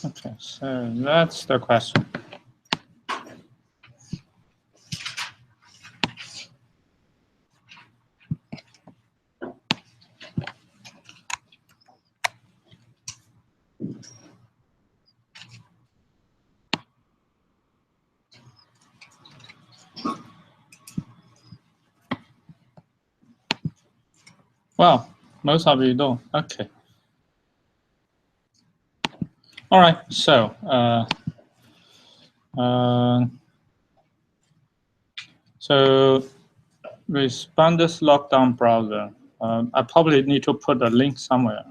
Okay, so that's the question. Well, most of you don't. Okay. All right. So, Respondus lockdown browser. I probably need to put a link somewhere.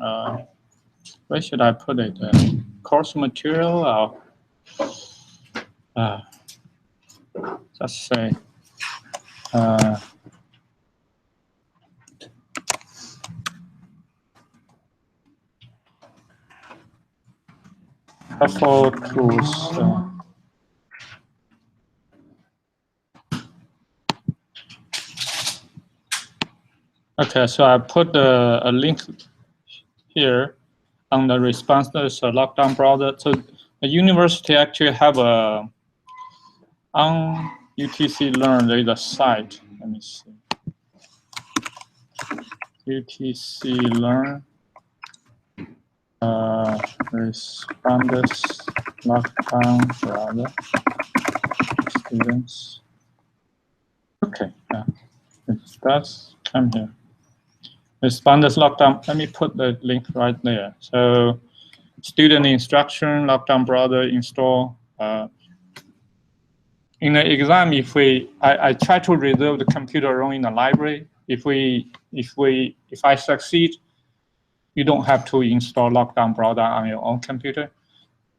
Where should I put it? Course material or just say. Helpful tools. Okay, so I put a link here on the Respondus lockdown browser. So the university actually have a on UTC Learn. There is a site. Let me see. UTC Learn. Respondus lockdown browser students. Okay, yeah, it does come here. Respondus lockdown. Let me put the link right there. So, student instruction lockdown browser install. In the exam, if I try to reserve the computer room in the library. If I succeed, you don't have to install lockdown browser on your own computer.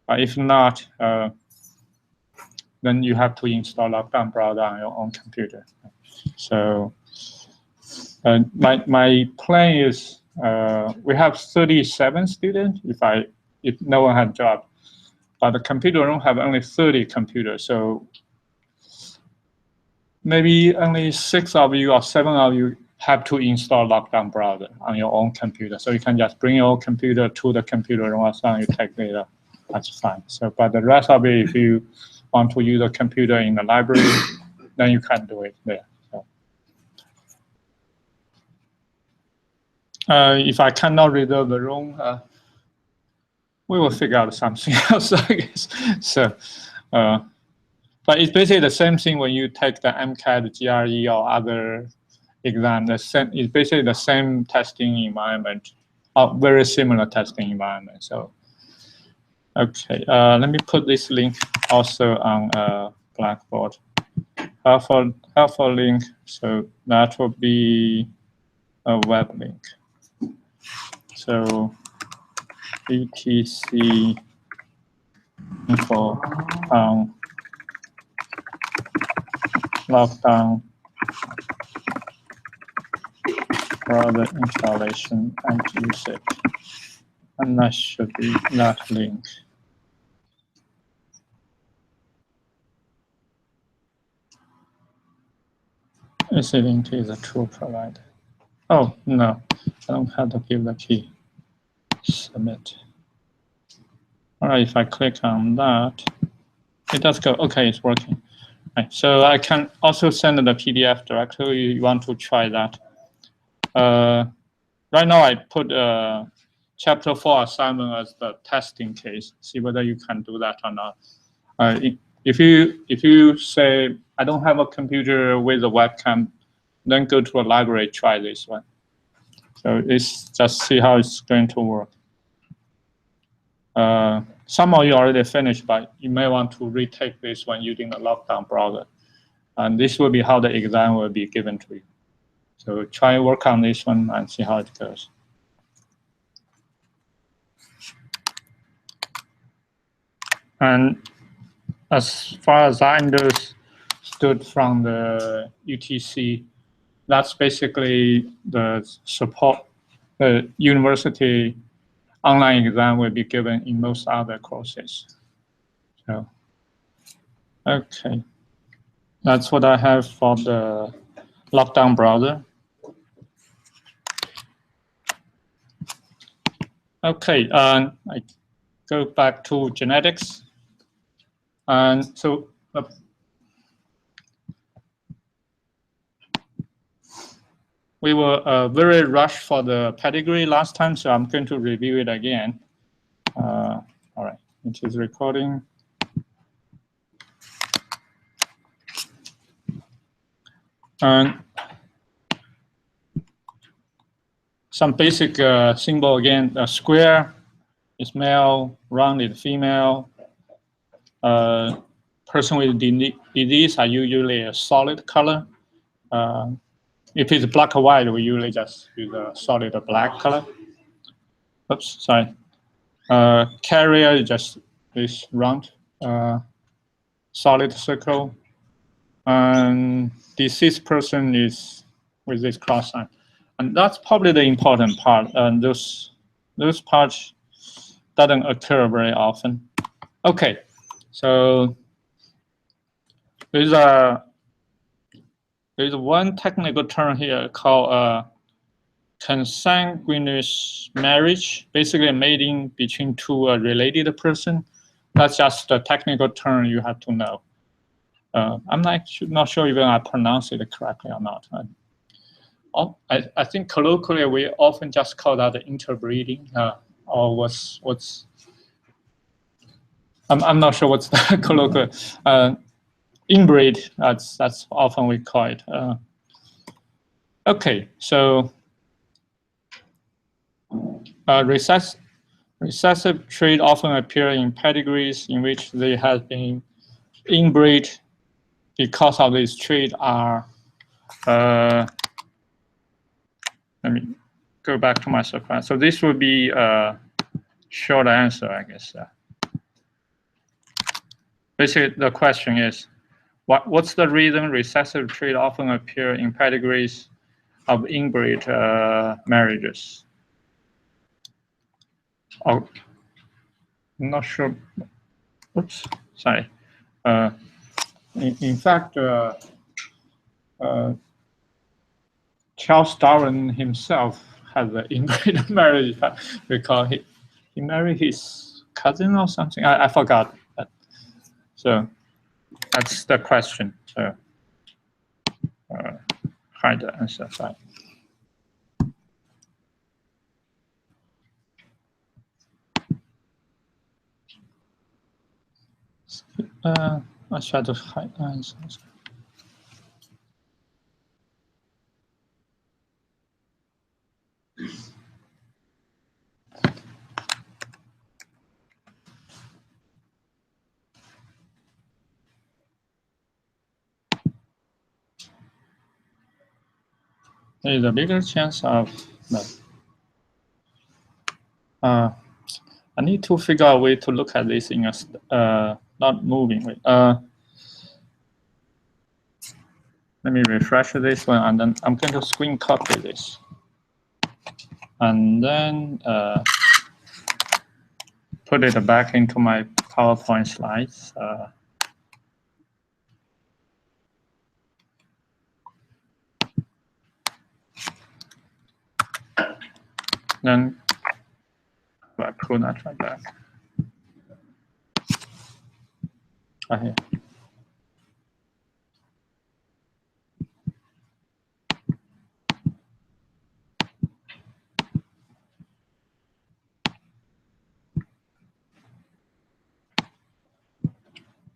But if not, then you have to install lockdown browser on your own computer. So my plan is we have 37 students if no one had job, but the computer room have only 30 computers. So maybe only 6 of you or 7 of you have to install lockdown browser on your own computer. So you can just bring your computer to the computer room as long as you take data. That's fine. So, but the rest of it, if you want to use a computer in the library, then you can do it there. So, if I cannot reserve the room, we will figure out something else, I guess. So, but it's basically the same thing when you take the MCAT, GRE, or other exam. It's basically the same testing environment, or very similar testing environment. So, okay, let me put this link also on Blackboard. Helpful link. So that will be a web link. So etc info on lockdown browser installation and usage. And that should be that link. This link is a tool provider. Oh, no, I don't have to give the key. Submit. All right, if I click on that, it does go. Okay, it's working. Right, so I can also send the PDF directly. You want to try that. Right now, I put chapter 4 assignment as the testing case. See whether you can do that or not. If you say I don't have a computer with a webcam, then go to a library, try this one. So it's just see how it's going to work. Some of you already finished, but you may want to retake this one using the lockdown browser. And this will be how the exam will be given to you. So try work on this one and see how it goes. And as far as I understood from the UTC, that's basically the support. The university online exam will be given in most other courses. So, okay. That's what I have for the lockdown browser. Okay, I go back to genetics. And so we were very rushed for the pedigree last time, so I'm going to review it again. All right, it is recording. And some basic symbol again, a square is male, round is female. Person with disease are usually a solid color. If it's black or white, we usually just use a solid black color. Oops, sorry. Carrier is just this round, solid circle. And deceased person is with this cross sign. And that's probably the important part. And those parts doesn't occur very often. Okay, so there's one technical term here called consanguineous marriage, basically mating between two related person. That's just the technical term you have to know. I'm not sure even I pronounce it correctly or not. I think colloquially we often just call that interbreeding, or what's. I'm not sure what's the colloquial. Inbreed. That's often we call it. Okay, so recessive trait often appear in pedigrees in which they have been inbred because of these traits are. Let me go back to my surprise. So this would be a short answer, I guess. Basically, the question is, what's the reason recessive traits often appear in pedigrees of inbred marriages? Oh, I'm not sure. Oops, sorry. In fact, Charles Darwin himself had an inbred marriage because he married his cousin or something. I forgot that. So that's the question. So hide the answer. Sorry. Let's try to hide the answers. There is a bigger chance of no. I need to figure out a way to look at this in a not moving way. Let me refresh this one, and then I'm going to screen copy this, and then put it back into my PowerPoint slides. Then I pull that right back. Right here.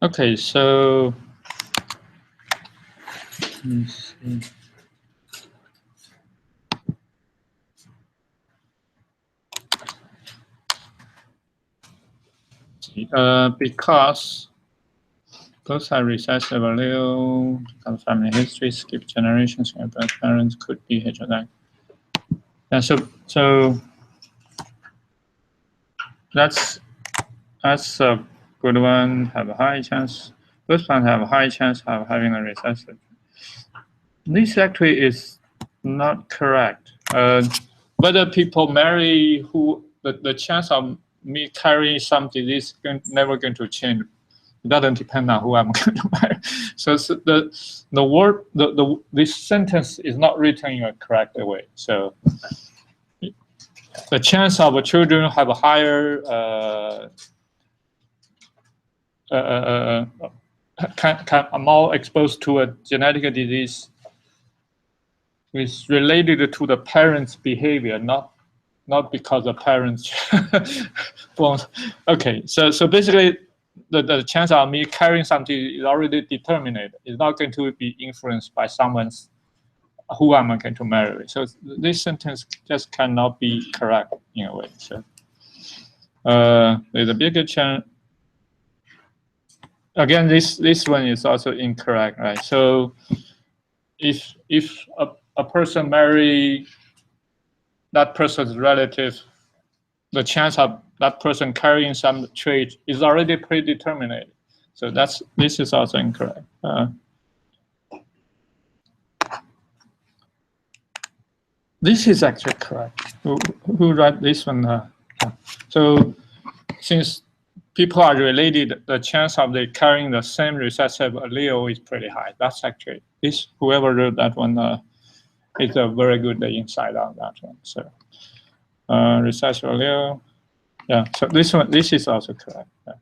Okay, so let me see. Because both are recessive allele, because family history, skip generations, and birth parents could be heterozygote. And so that's a good one. Have a high chance. Both plants have a high chance of having a recessive. This actually is not correct. Whether people marry who the chance of me carrying some disease never going to change. It doesn't depend on who I'm going to marry. So this sentence is not written in a correct way. So the chance of children have a higher are more exposed to a genetic disease is related to the parents' behavior, not because the parents won't. Okay, so basically, the chance of me carrying something is already determined. It's not going to be influenced by someone's who I'm going to marry. So this sentence just cannot be correct in a way. So there's a bigger chance. Again, this one is also incorrect, right? So if a person marry that person's relative, the chance of that person carrying some trait is already predetermined. So this is also incorrect. This is actually correct. Who wrote this one? So since people are related, the chance of they carrying the same recessive allele is pretty high. That's actually whoever wrote that one is a very good insight on that one. So recessive allele, yeah. So this is also correct. Yeah.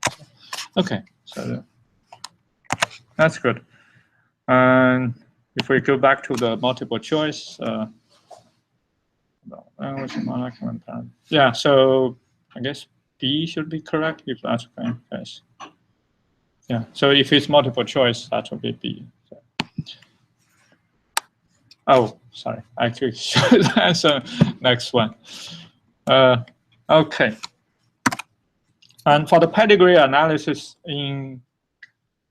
Okay, so that's good. And if we go back to the multiple choice, yeah. So I guess B should be correct if that's the case. Yeah. So if it's multiple choice, that will be B. So. Oh, sorry. I actually should answer next one. Okay. And for the pedigree analysis in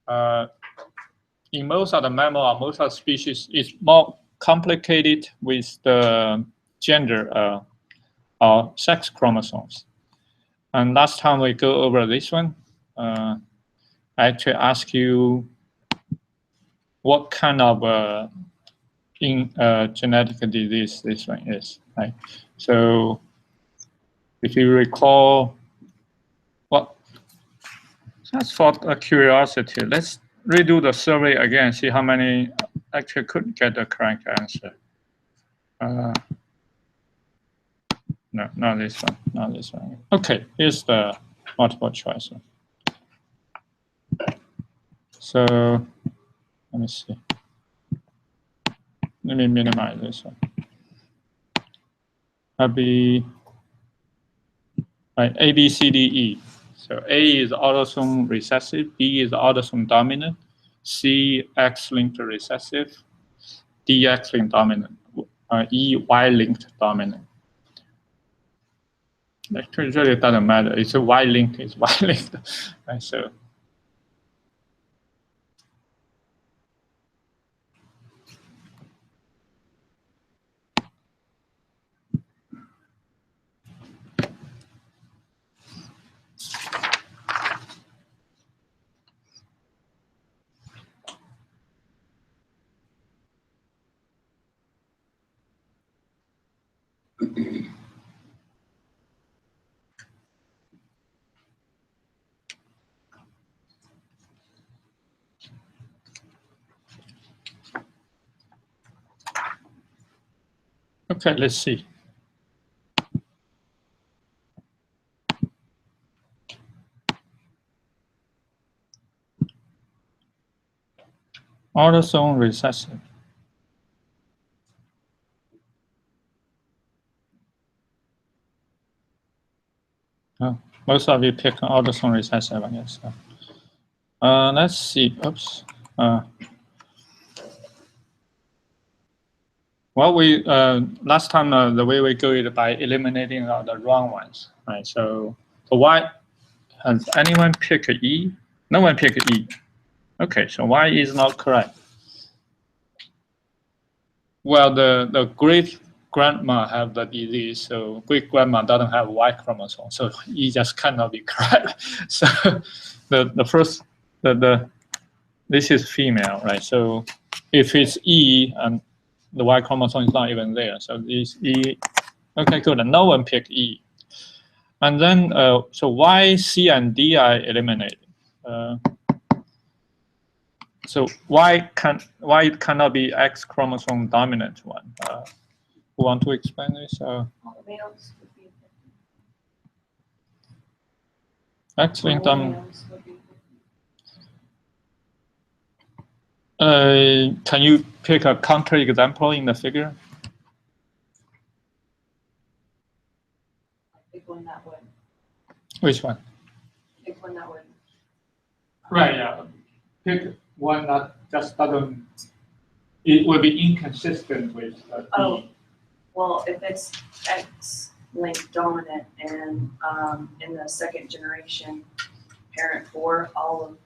most of the mammal or most of the species, it's more complicated with the gender or sex chromosomes. And last time we go over this one, I actually ask you what kind of genetic disease this one is, right? So if you recall, well, that's for a curiosity. Let's redo the survey again, see how many actually could get the correct answer. No, not this one, not this one. Okay, here's the multiple choice. So let me see. Let me minimize this one. That'll be right, A, B, C, D, E. So A is autosome recessive, B is autosome dominant, C X-linked recessive, D X-linked dominant, E Y-linked dominant. Actually, it really doesn't matter. It's a Y-linked, it's Y-linked. Right, so. Okay, let's see. Autosome recessive. Oh, most of you pick autosome recessive, I guess. Let's see. Oops. Well, we last time the way we go is by eliminating the wrong ones, right? So Y, has anyone pick E? No one pick E. Okay, so Y is not correct. Well, the great grandma have the disease, so great grandma doesn't have Y chromosome, so E just cannot be correct. So the first this is female, right? So if it's E and the Y chromosome is not even there, so this E. Okay, good. No one picked E, and then so Y, C, and D are eliminated. So why it cannot be X chromosome dominant one? Who want to explain this? All the males would be X-linked males would be can you pick a counter example in the figure? pick one that would. Which one? Pick one that would. Right, yeah. Pick one that just doesn't, it will be inconsistent with the Oh, well, if it's X-linked dominant and in the second generation, parent 4, all of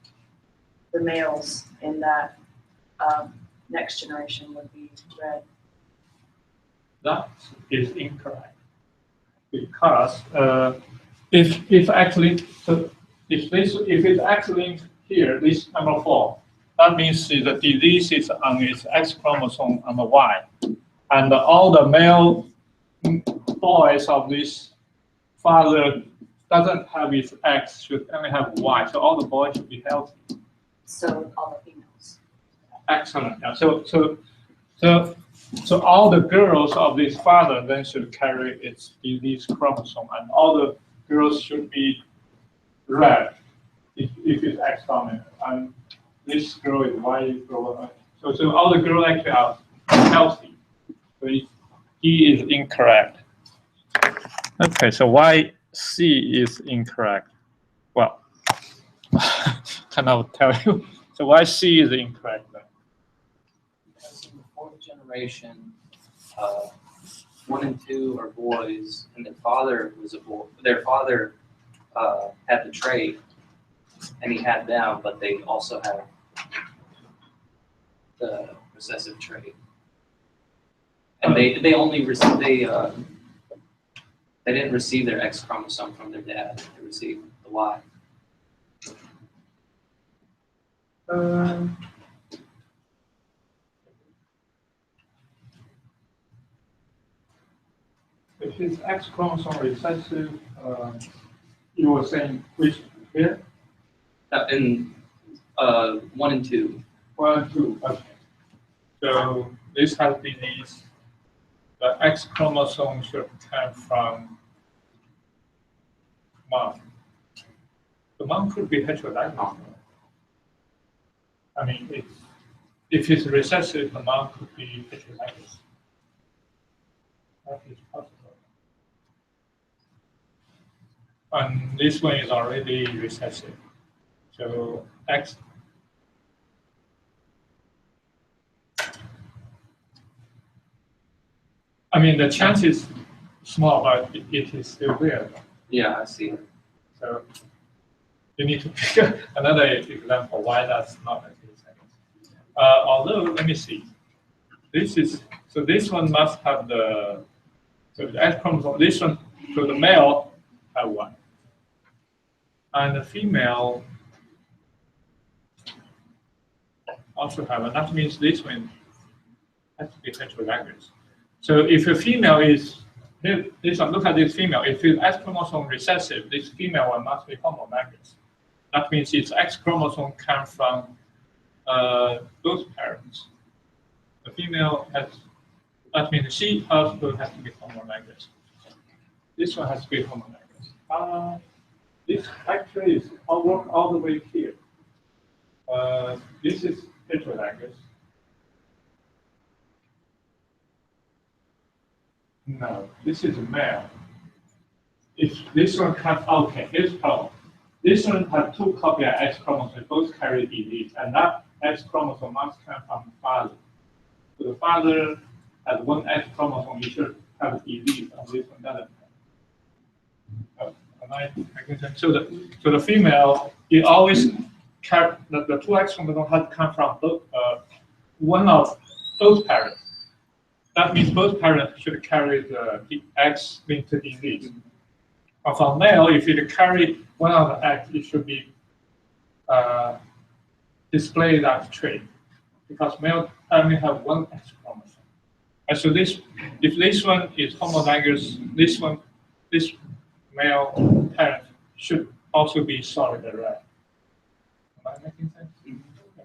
the males in that next generation would be red. That is incorrect because if actually so if it's actually here, this number 4, that means the disease is on its X chromosome on the Y, and all the male boys of this father doesn't have its X, should only have Y, so all the boys should be healthy. So all the females. Excellent. Yeah. So all the girls of this father then should carry its disease chromosome, and all the girls should be red if it's X dominant, and this girl is Y girl. So all the girls actually are healthy. So E is incorrect. Okay, so why C is incorrect? Well, cannot tell you. So why C is incorrect then? Because in the fourth generation, 1 and 2 are boys, and their father was a boy. Their father had the trait, and he had them, but they also had the recessive trait. And they only they didn't receive their X chromosome from their dad. They received the Y. If it's X chromosome recessive, you were saying which here? In 1 and 2. 1 and 2. Okay. So this has disease. The X chromosome should come from mom. The mom could be heterozygous. I mean, if it's recessive, the mom could be heterozygous. That is possible. And this one is already recessive. So X. I mean, the chance is small, but it is still there. Yeah, I see. So you need to pick another example why that's not a case. Although, let me see. This one must have the X chromosome. This one, so the male have 1, and the female also have 1. That means this one has to be heterozygous. So if a female is this one, look at this female. If it's X chromosome recessive, this female one must be homozygous. That means its X chromosome comes from both parents. The female has, that means she also has to be homozygous. This one has to be homozygous. This actually is all the way here. This is heterozygous. No, this is a male. If this one comes, okay, here's the problem. This one has 2 copies of X chromosomes, both carry disease, and that X chromosome must come from the father. So the father has 1 X chromosome, you should have disease, and this one doesn't have. So the female, it always carry the 2 X chromosomes have to come from both, one of both parents. That means both parents should carry the X-linked disease. But for male, if you carry one of the X, it should be display that trait, because male only have 1 X chromosome. And so if this one is homozygous, this male parent should also be solid red. Am I making sense?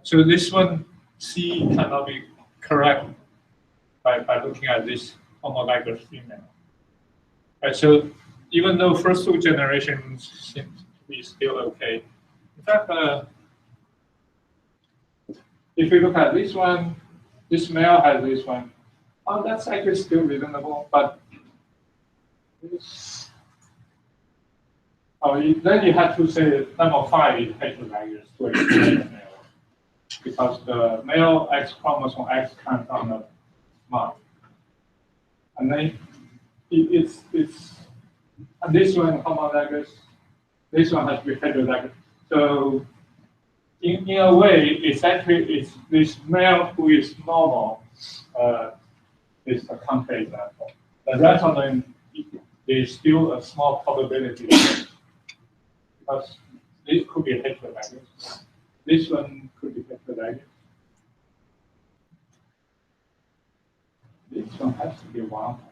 So this one, C cannot be correct by looking at this homologous female. Right, so even though first two generations seem to be still okay, in fact, if you look at this one, this male has this one. Oh, that's actually still reasonable, but this, then you have to say number 5 is heterozygous to explain the male, because the male X chromosome X comes from the mom, and then it's and this one homologous, this one has to be heterozygous. So in a way, it's this male who is normal is a counter example. The rest of them, there's still a small probability because this could be heterozygous. This one could be heterozygous. This one has to be wild type.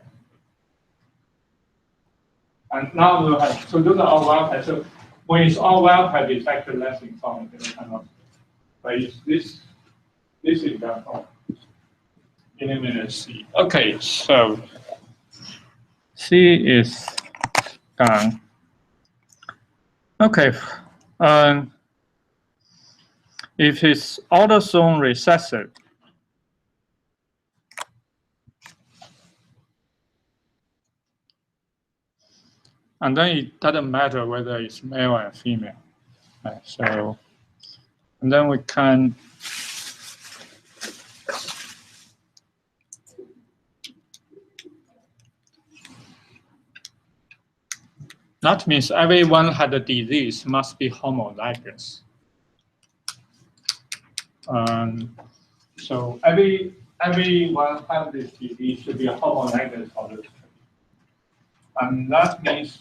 And now we'll have, so those are all wild type. So when it's all wild type, it's actually less informative. But it's this example. Eliminate C. Okay, so C is done. Okay, if it's autosome recessive, and then it doesn't matter whether it's male or female. Right, so, and then we can that means everyone had a disease must be homozygous. So everyone has this disease should be a homozygous for this. And that means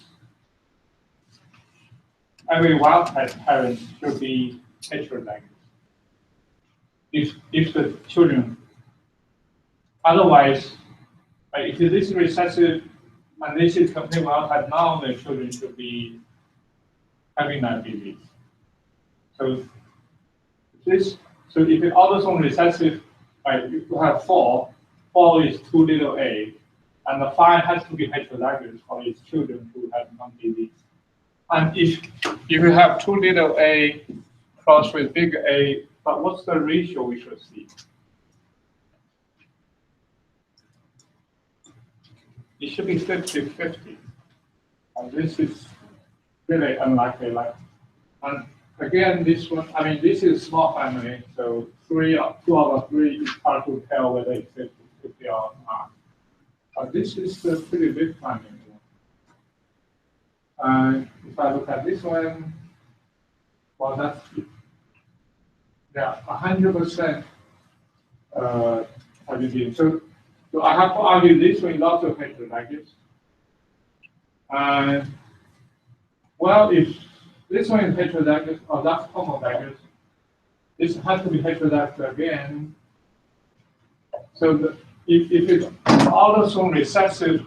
every wild type parent should be heterozygous. If the children, otherwise, if this is recessive and this is complete wild type, now the children should be having that disease. So if it's autosome recessive, you have 4 is too little a, and the 5 has to be heterozygous for its children who have one disease. And if you have too little a crossed with big A, but what's the ratio we should see? It should be 50-50. And this is really unlikely. And again, this one, this is a small family, so 2 out of 3 is hard to tell whether it's 50-50 or not. But this is a pretty big family. If I look at this one, well, that's 100% having. So I have to argue this one is also heterozygous. And well, if this one is heterozygous, or that's homozygous, this has to be heterozygous again. So if it's autosome recessive,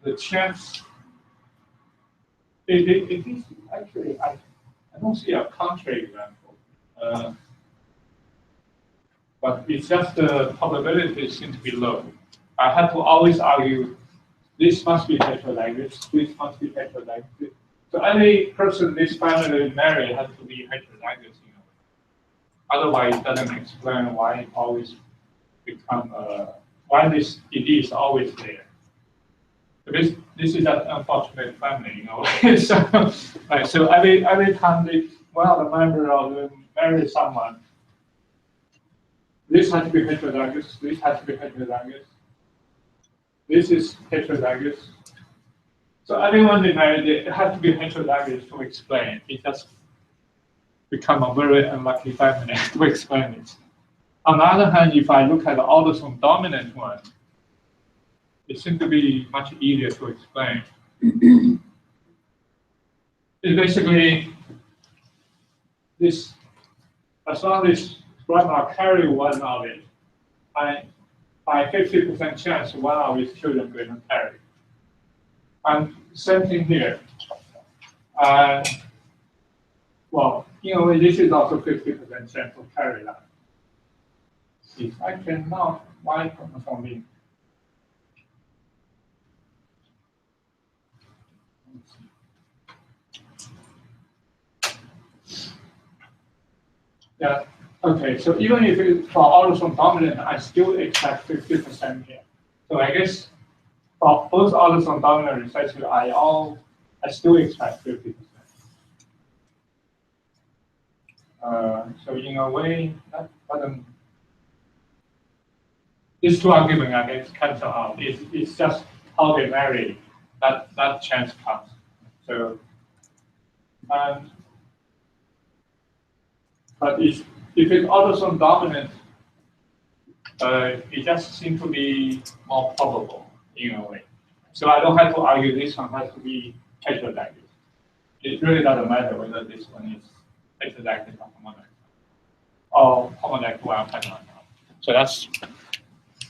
the chance it is actually I don't see a contrary example, but it's just the probability seems to be low. I have to always argue this must be heterozygous, this must be heterozygous. So every person this family marry has to be heterozygous, Otherwise, it doesn't explain why it always become why this disease is always there. This is an unfortunate family, so every time one of the members of them marry someone, this has to be heterozygous, this has to be heterozygous, this is heterozygous. So everyone they marry, it has to be heterozygous to explain. It just become a very unlucky family to explain it. On the other hand, if I look at the autosome dominant one, it seems to be much easier to explain. It's basically this, as long as grandma carry one of it, by 50% chance, one of his children will carry. And same thing here. Well, in a way, this is also 50% chance to carry that. If I cannot Y chromosome being. Yeah. Okay. So even if it's for autosome dominant, I still expect 50% here. So I guess for both autosome dominant recessive, I still expect 50%. So in a way, that doesn't. These two arguments I guess cancel out. It's just how they vary that chance comes. So, but if it's autosome dominant, it just seems to be more probable in a way. So I don't have to argue this one has to be heterozygous. It really doesn't matter whether this one is heterozygous or homozygous or homozygous. So that's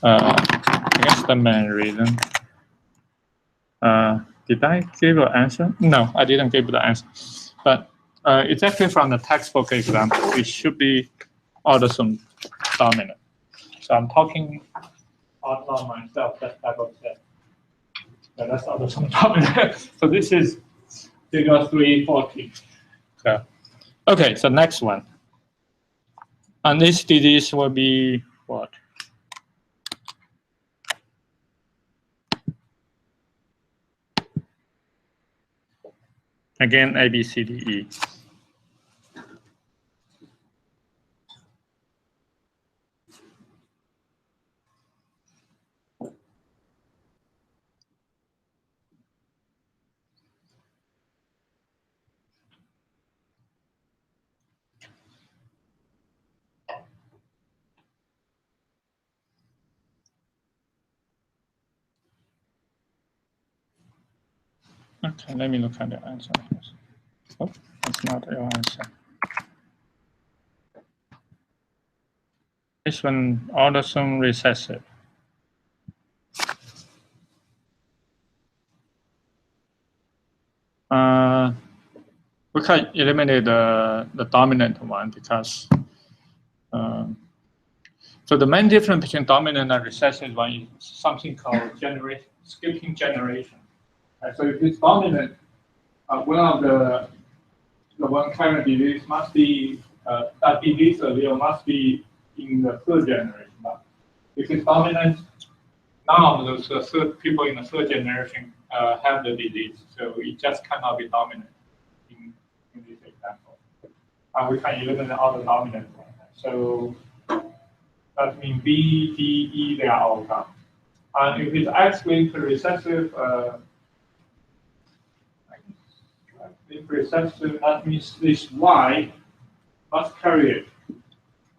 I guess the main reason. Did I give an answer? No, I didn't give the answer. But it's actually from the textbook example. It should be autosome dominant. So I'm talking out loud myself, that type of thing. So that's autosome dominant. So this is figure 340. So, okay, so next one. And this disease will be what? Again, A, B, C, D, E. Okay, let me look at the answer. Oh, that's not your answer. This one, autosome recessive. We can eliminate the dominant one because so the main difference between dominant and recessive one is something called skipping generation. So if it's dominant, one of the one carrier disease must be that disease allele must be in the third generation. But if it's dominant, none of those people in the third generation have the disease, so it just cannot be dominant in this example. And we can eliminate all the dominant ones. So that means B, D, E, they are all gone. And if it's X-linked recessive, that means this Y must carry it,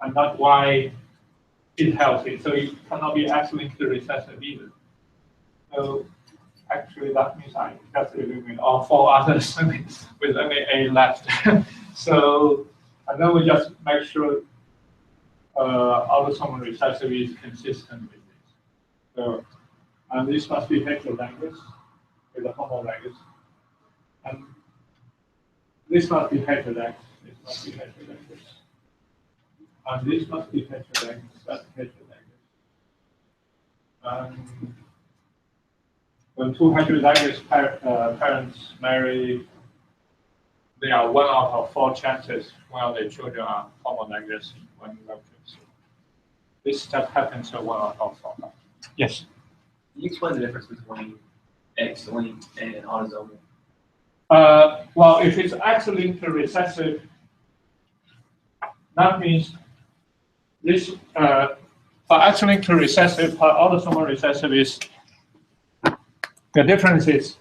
and that Y is healthy. So it cannot be X-linked recessive either. So actually, that means I just eliminate all four others with only A left. So, and then we just make sure autosomal recessive is consistent with this. So, and this must be heterozygous with a homozygous. And this must be heterozygous. This must be heterozygous. And this must be heterozygous. That's heterozygous. When two heterozygous parents marry, there are 1 out of 4 chances one of their children are homozygous in one locus. This just happens to 1 out of 4. Yes? Can you explain the difference between X-linked and autosomal? Well, if it's X-linked recessive, that means this for X-linked recessive, autosomal recessive is the difference is.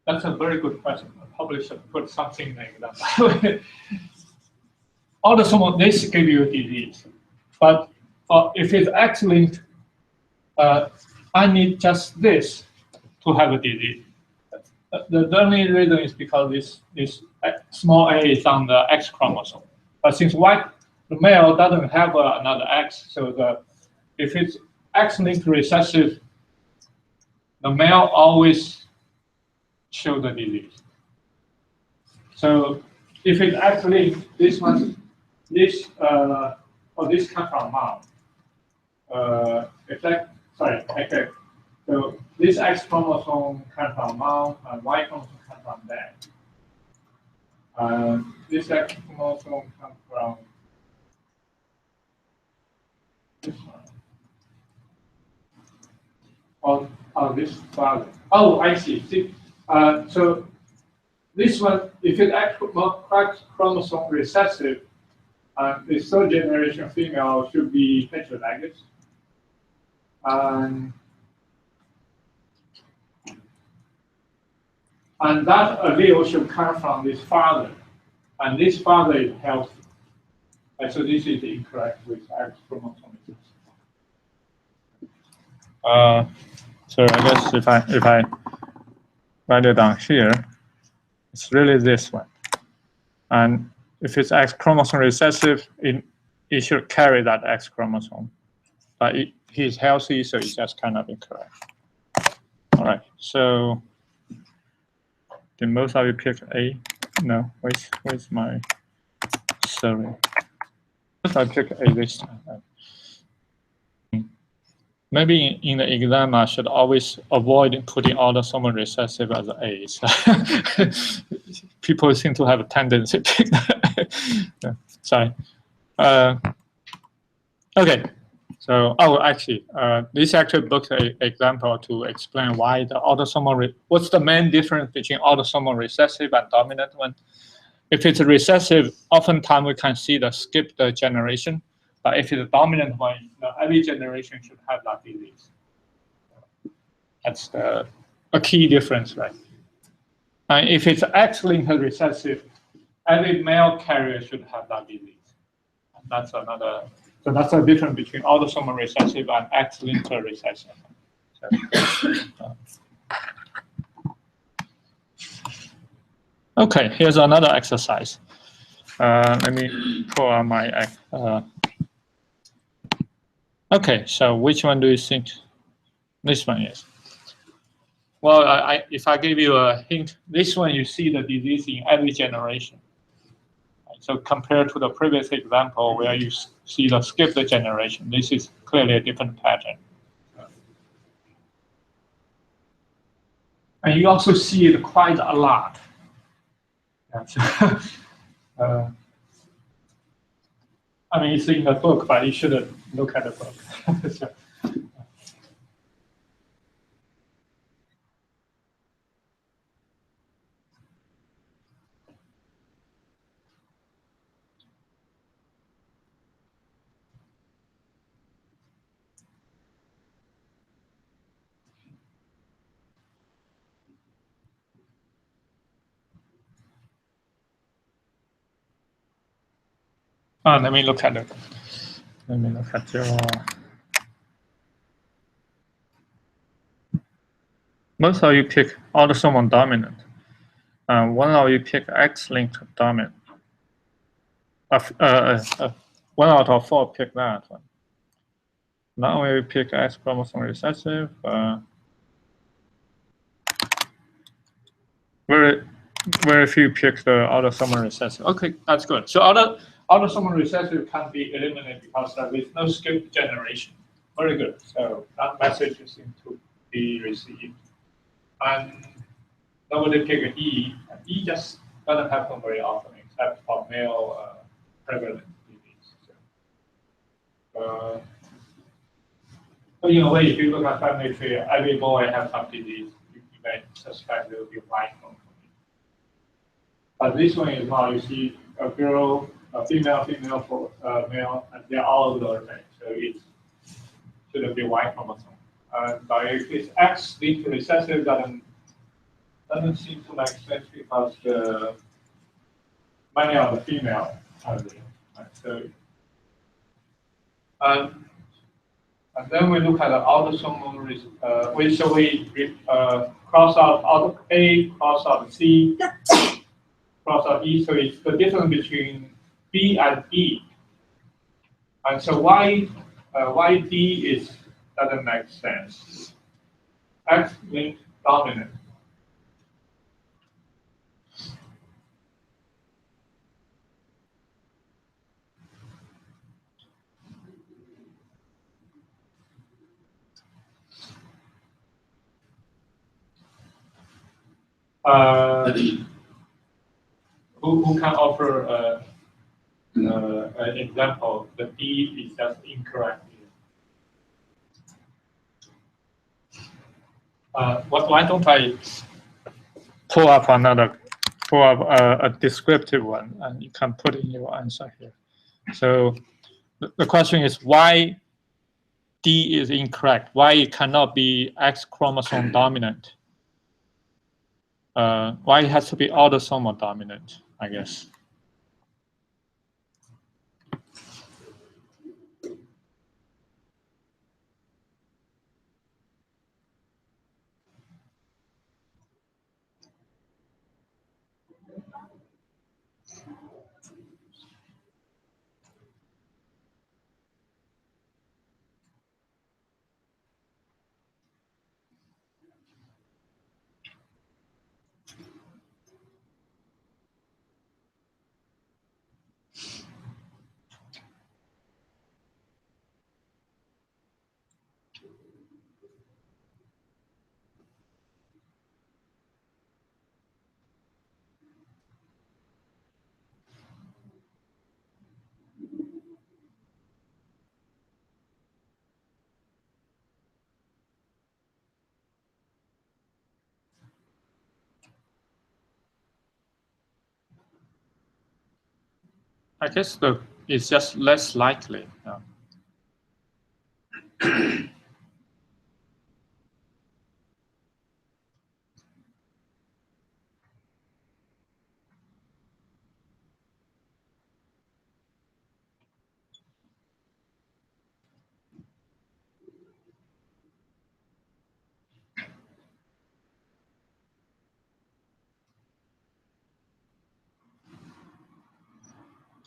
That's a very good question. I probably should put something like that. Autosomal, this give you a disease, but if it's X-linked, I need just this to have a disease. The only reason is because this small a is on the X chromosome. But since the male doesn't have another X, so if it's X-linked recessive, the male always show the disease. So if it's actually this one, this or this comes from mom. If that, sorry, okay. So this X chromosome comes from mom and Y chromosome comes from dad. This X chromosome comes from this one. Or this father. Oh, I see. See, so this one, if it's X chromosome recessive, the third generation female should be heterozygous. And that allele should come from this father. And this father is healthy. And so this is incorrect with X chromosome. So I guess if I write it down here, it's really this one. And if it's X chromosome recessive, it should carry that X chromosome. But he's healthy, so it's just kind of incorrect. All right, so did most of you pick A? No, where's my, sorry. I pick A this time. Maybe in the exam, I should always avoid putting autosomal recessive as A. So people seem to have a tendency to pick that. Sorry. Okay. So, actually, this actually booked an example to explain why the autosomal, what's the main difference between autosomal recessive and dominant one. If it's recessive, oftentimes we can see the skipped generation. But if it's a dominant one, every generation should have that disease. That's a key difference, right? And if it's X-linked recessive, every male carrier should have that disease. And that's another. So that's the difference between autosomal recessive and X-linked recessive. So, okay, here's another exercise. Let me pull out my. Okay, so which one do you think this one is? Well, if I give you a hint, this one you see the disease in every generation. So compared to the previous example where you see the skipped generation, this is clearly a different pattern. And you also see it quite a lot. I mean, it's in the book, but you shouldn't look at the book. So, let me look at it. Let me look at your. Most of you pick autosomal dominant. One of you pick X-linked dominant. One out of four pick that one. Now we pick X chromosome recessive. Very few pick the autosomal recessive. Okay, that's good. So autosomal recessive can be eliminated because there is no skipped generation. Very good. So that message seems to be received. And nobody pick an E. And E just doesn't happen very often, except for male prevalent disease. So, but in a way, if you look at family tree, every boy has some disease. You may suspect there will be Y chromosome. But this one is not. You see a girl, a female, for male, and they're all the same. So it shouldn't be Y chromosome. But if it's X-linked recessive, doesn't seem to make sense because many of the female are there. Right? So, and then we look at the autosomal. We cross out A, cross out C, cross out E. So it's the difference between B and E. And so why D doesn't make sense. X-linked dominant. Who can offer an example? The D is just incorrect. Why don't I pull up a descriptive one, and you can put in your answer here. So the question is why D is incorrect, why it cannot be X chromosome dominant, why it has to be autosomal dominant, I guess. I guess it's just less likely.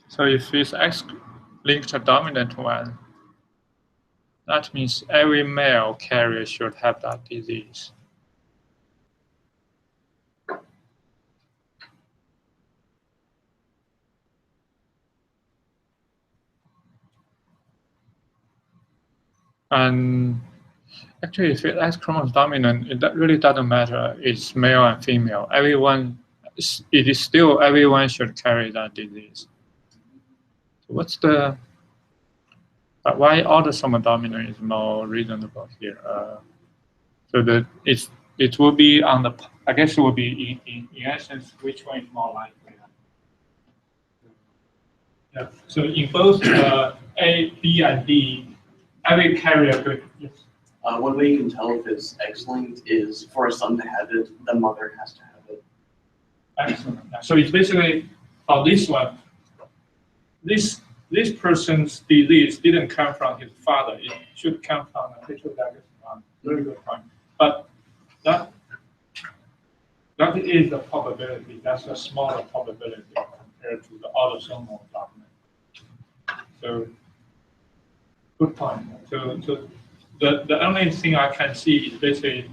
So if it's X-linked dominant one, that means every male carrier should have that disease. And actually, if it's X chromosome dominant, it really doesn't matter. It's male and female. Everyone should carry that disease. So why autosomal dominant is more reasonable here? So that it will be on the, I guess it will be in essence, which one is more likely? Yeah. So in both A, B, and D, every carrier could. Yes. One way you can tell if it's X-linked is for a son to have it, the mother has to have it. Excellent. So it's basically on this one. This person's disease didn't come from his father. It should come from a heterozygous mom. Very good point. But that is a probability. That's a smaller probability compared to the autosomal dominant. So good point. So the only thing I can see is basically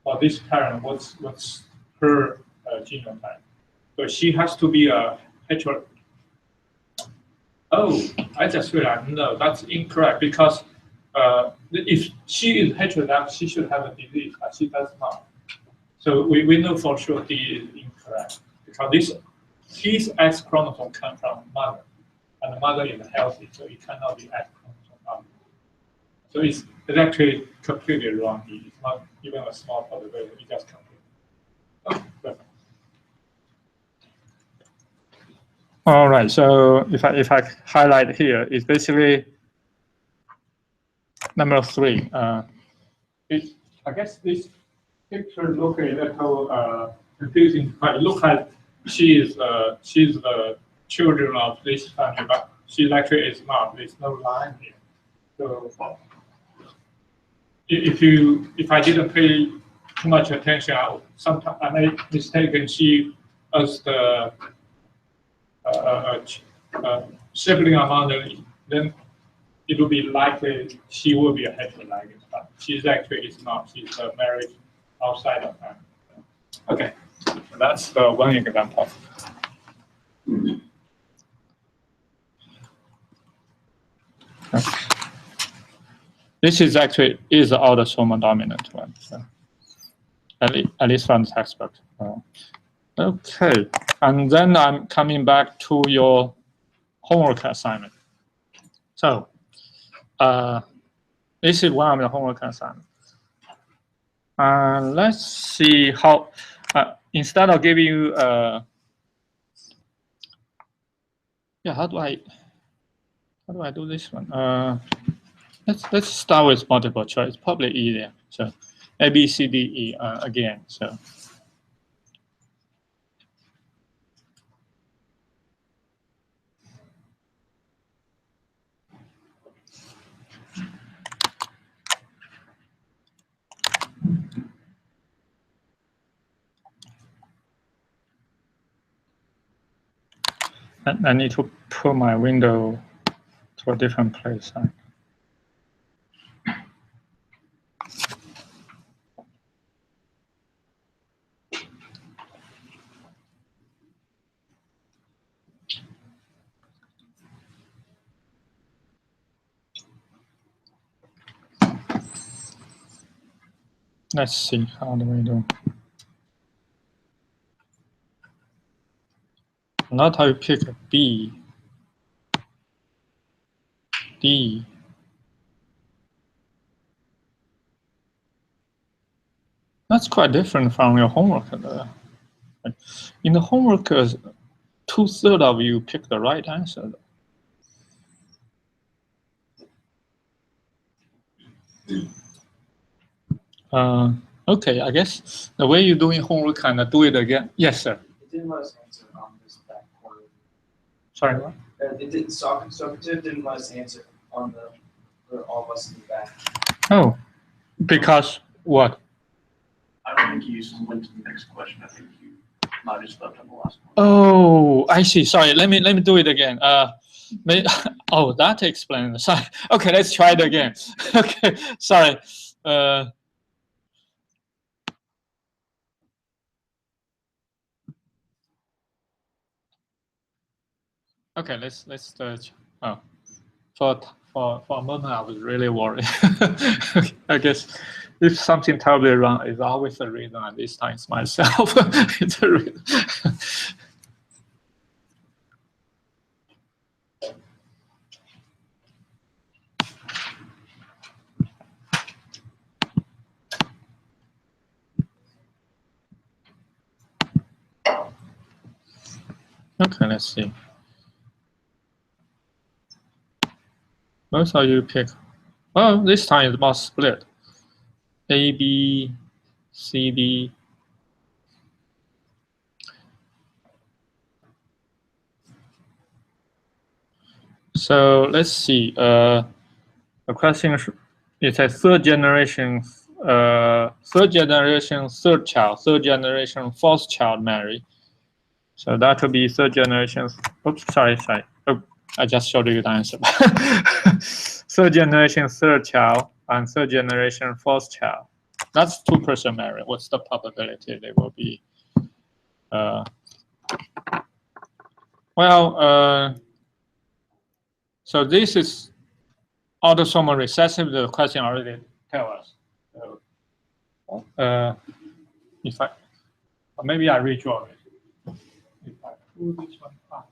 for this parent, what's her genotype. So she has to be a hetero. Oh, I just realized, no, that's incorrect because if she is heterozygous, she should have a disease, but she does not. So we know for sure D is incorrect because his X chromosome comes from mother, and the mother is healthy, so it cannot be X chromosome dominant. So it's actually completely wrong. It's not even a small probability. It just completely. Oh, perfect. All right. So if I highlight here, it's basically number 3. I guess this picture looks a little confusing, but it looks like she's the children of this family, but she actually is not. There's no line here. So if I didn't pay too much attention, sometimes I made mistake and she as the sibling among them, then it will be likely she will be a heterozygous, but she's actually is not. She's married outside of family. Okay, so that's the one example. This is actually the autosomal dominant one. So. at least from the textbook. Okay, and then I'm coming back to your homework assignment. So this is one of the homework assignments. Let's see how, instead of giving you, yeah, how do I do this one? Let's start with multiple choice, probably easier. So A, B, C, D, E again. So I need to put my window to a different place. Let's see, how do we do? Not how you pick B, D. That's quite different from your homework. In the homework, 2/3 of you pick the right answer. Okay, I guess the way you're doing homework, kind of do it again. Yes, sir. It didn't let us answer on this back corner. Sorry, what? It didn't. Socrative didn't let us answer on the for all of us in the back. Oh, because what? I don't think you went to the next question. I think you might have just left on the last one. Oh, I see. Sorry, let me do it again. Oh, that explains. Sorry. Okay, let's try it again. Okay, sorry. Okay, let's search. Oh, for a moment, I was really worried. I guess if something terribly wrong, it's always a reason. And this time it's myself. It's a reason. Okay, let's see. Most of you pick. Oh, this time it's more split. A, B, C, D. So let's see. The question is a third generation, third child, third generation, fourth child marry. So that would be third generation. Oops, sorry. Oh, I just showed you the answer. Third generation, third child, and third generation, fourth child. That's two-person marriage. What's the probability they will be? So this is autosomal recessive. The question already tell us. So, if I, or maybe I redraw it. If I pull this one up,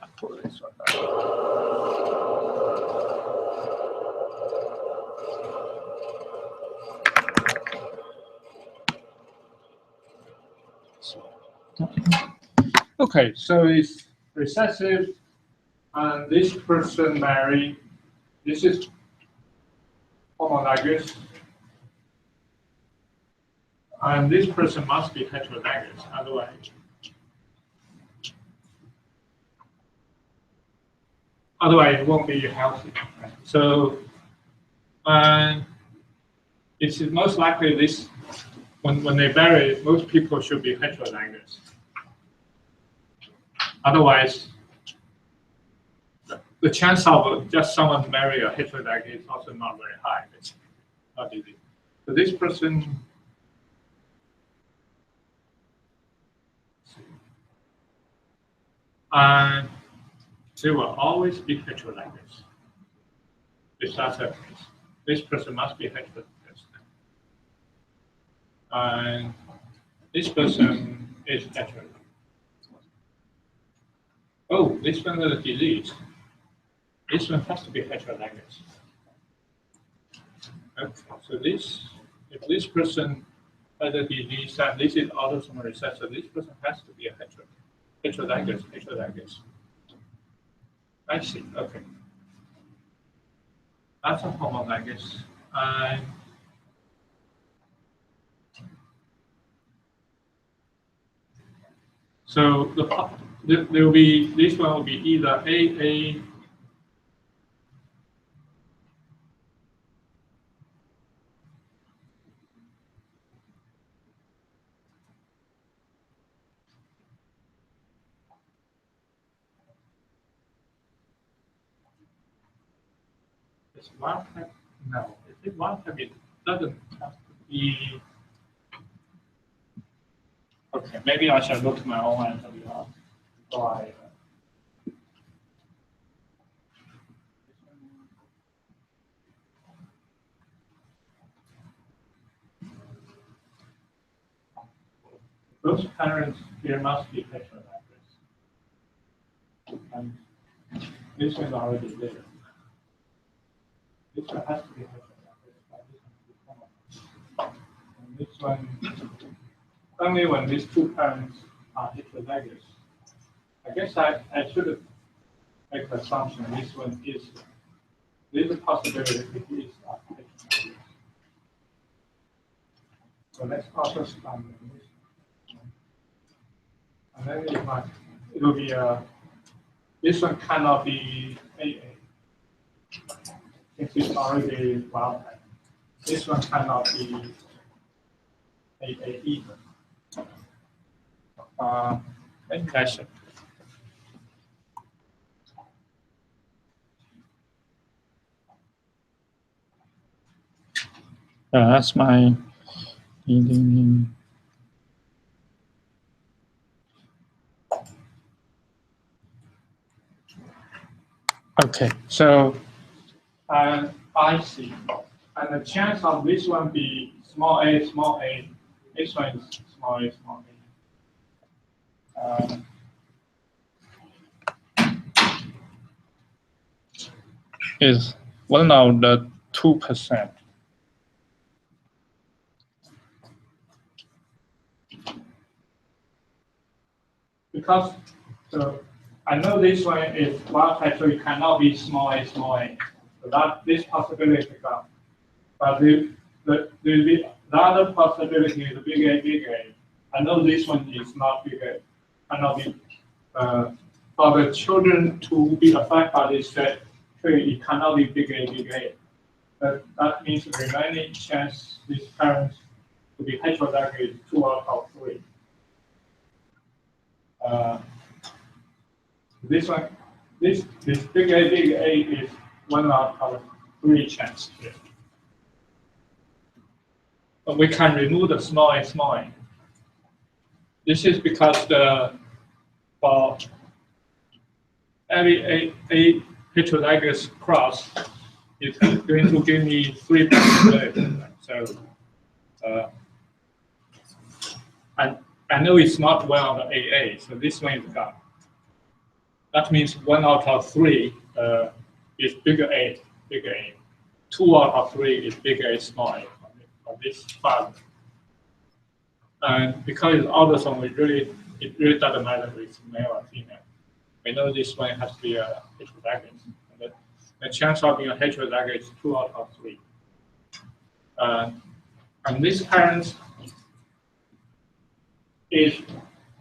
I pull this one back. Okay, so it's recessive, and this person married. This is homologous, and this person must be heterozygous, otherwise it won't be healthy. Right? So, it's most likely this when they marry, most people should be heterozygous. Otherwise, the chance of just someone marry a heterozygous is also not very high. It's not easy. So this person, they will always be heterozygous. If that's the case, this person must be heterozygous. and this person is heterozygous. Oh, this one is a disease. This one has to be heterozygous. Okay, so if this person has a disease and this is autosomal recessive, this person has to be a heterozygous. I see, okay. That's a homozygous. And so there will be, this one will be either AA. It's wild type? No. If it's wild type, it doesn't have to be. Okay, maybe I should look to my own answer before I. Those parents here must be heterozygous. And this one is already there. This one has to be heterozygous. And this one, only when these two parents are heterozygous. I guess I should make the assumption this one is, there's a possibility it is heterozygous. So let's also start with this. And then it will be this one cannot be AA. Since it's already wild type. This one cannot be AA either. Maybe I should. That's my. Okay, so I see. And the chance of this one be small a, this one is small a. Is 1 of the 2%. Because so I know this one is wild type, so it cannot be small a. So that this possibility is gone. But the other possibility is big A. I know this one is not big A, cannot be. For the children to be affected by this trait, it cannot be big A. But that means the remaining chance these parents to be heterozygous is 2 out of 3. This one, this big A is 1 out of 3 chance here. But we can remove the small a. This is because for every a heterozygous cross is going to give me 3 possibilities. So I know it's not 1 out of AA, so this one is gone. That means 1 out of 3 is bigger A. 2 out of 3 is bigger A, small a for this father. And because it's autosomal, it really doesn't matter if it's male or female. We know this one has to be a heterozygous. The chance of being a heterozygous is 2 out of 3. And this parent is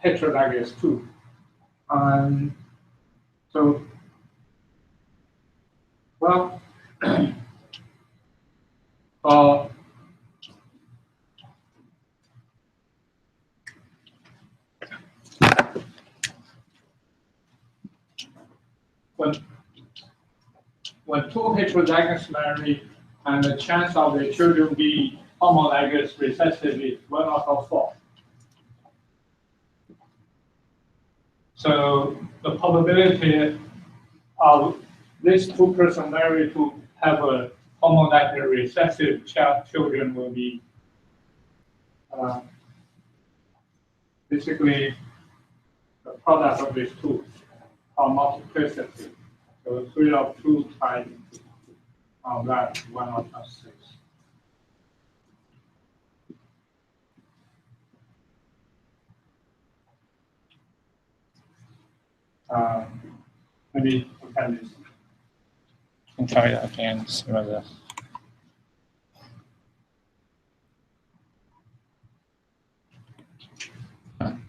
heterozygous too. So, well, when 2 heterozygous marry, and the chance of the children be homozygous recessive is 1 out of 4. So the probability of these 2 persons married to have a homozygous recessive children will be basically the product of these two are multiplicity. So 3 of 2 times that 1 of 6. Maybe we can this. Try it again. See whether.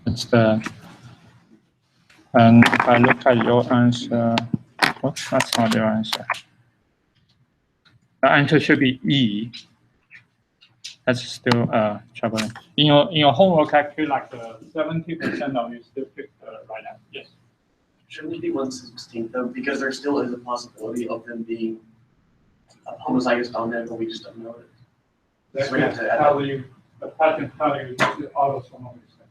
It's the. And if I look at your answer, oh, that's not your answer. The answer should be E. That's still troubling. In your homework, actually, like 70% of you still picked the right answer. Yes. Shouldn't it be 1/16 though? Because there still is a possibility of them being homozygous dominant, but we just don't know it. That So we have to add tell you, the pattern tell you this is autosomal recessive.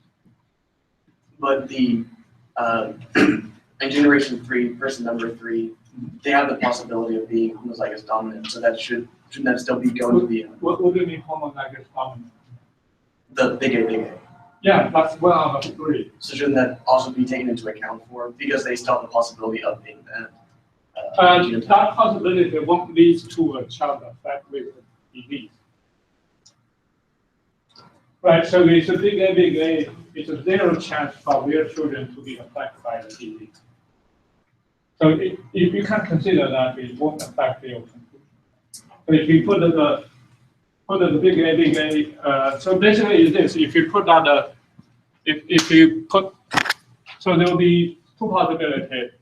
But the in generation 3, person number 3, they have the possibility of being homozygous dominant. So that shouldn't that still be going to be What do you mean homozygous dominant? the big A? Yeah, that's 1 out of 3. So shouldn't that also be taken into account for because they still have the possibility of being that? That possibility won't lead to a child effect with disease. Right, so it's a big A, it's a 0 chance for their children to be affected by the disease. So if you can consider that, it won't affect your conclusion. But if you put the big A, so basically it's this, if you put that, if you put, so there will be 2 possibilities.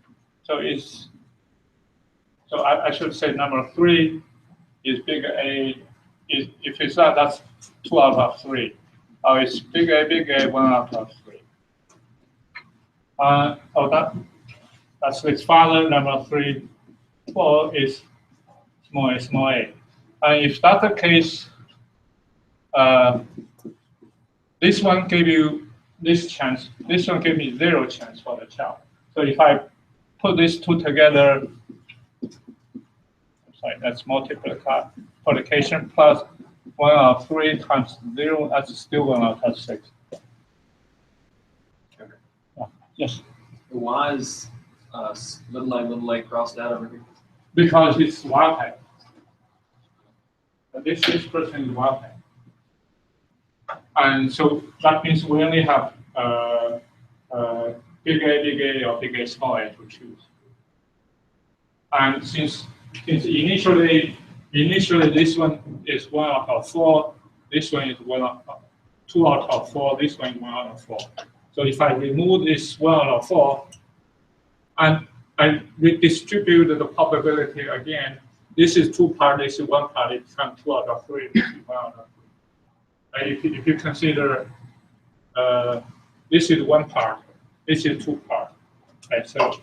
So I should say number 3 is big A, if it's that, that's 2 out of 3. Or it's big A, 1 out of 3. That's its father, number 3, 4 is small a. And if that's the case, this one gave you this chance, this one gave me 0 chance for the child. So if I put these 2 together, sorry, that's multiplication plus 1 out of 3 times 0, that's still 1 out of 6. Okay. Yes? Why is little a crossed out over here? Because it's wild type. This person is wild type. And so that means we only have big A, or big A, small a to choose. And since initially this one is 1 out of 4, this one is 2 out of 4, this one is 1 out of 4. So if I remove this 1 out of 4, and I redistribute the probability again, this is 2 part, this is 1 part, it becomes 2 out of 3, this is 1 out of 3. And if you consider this is 1 part, this is 2 part, right? So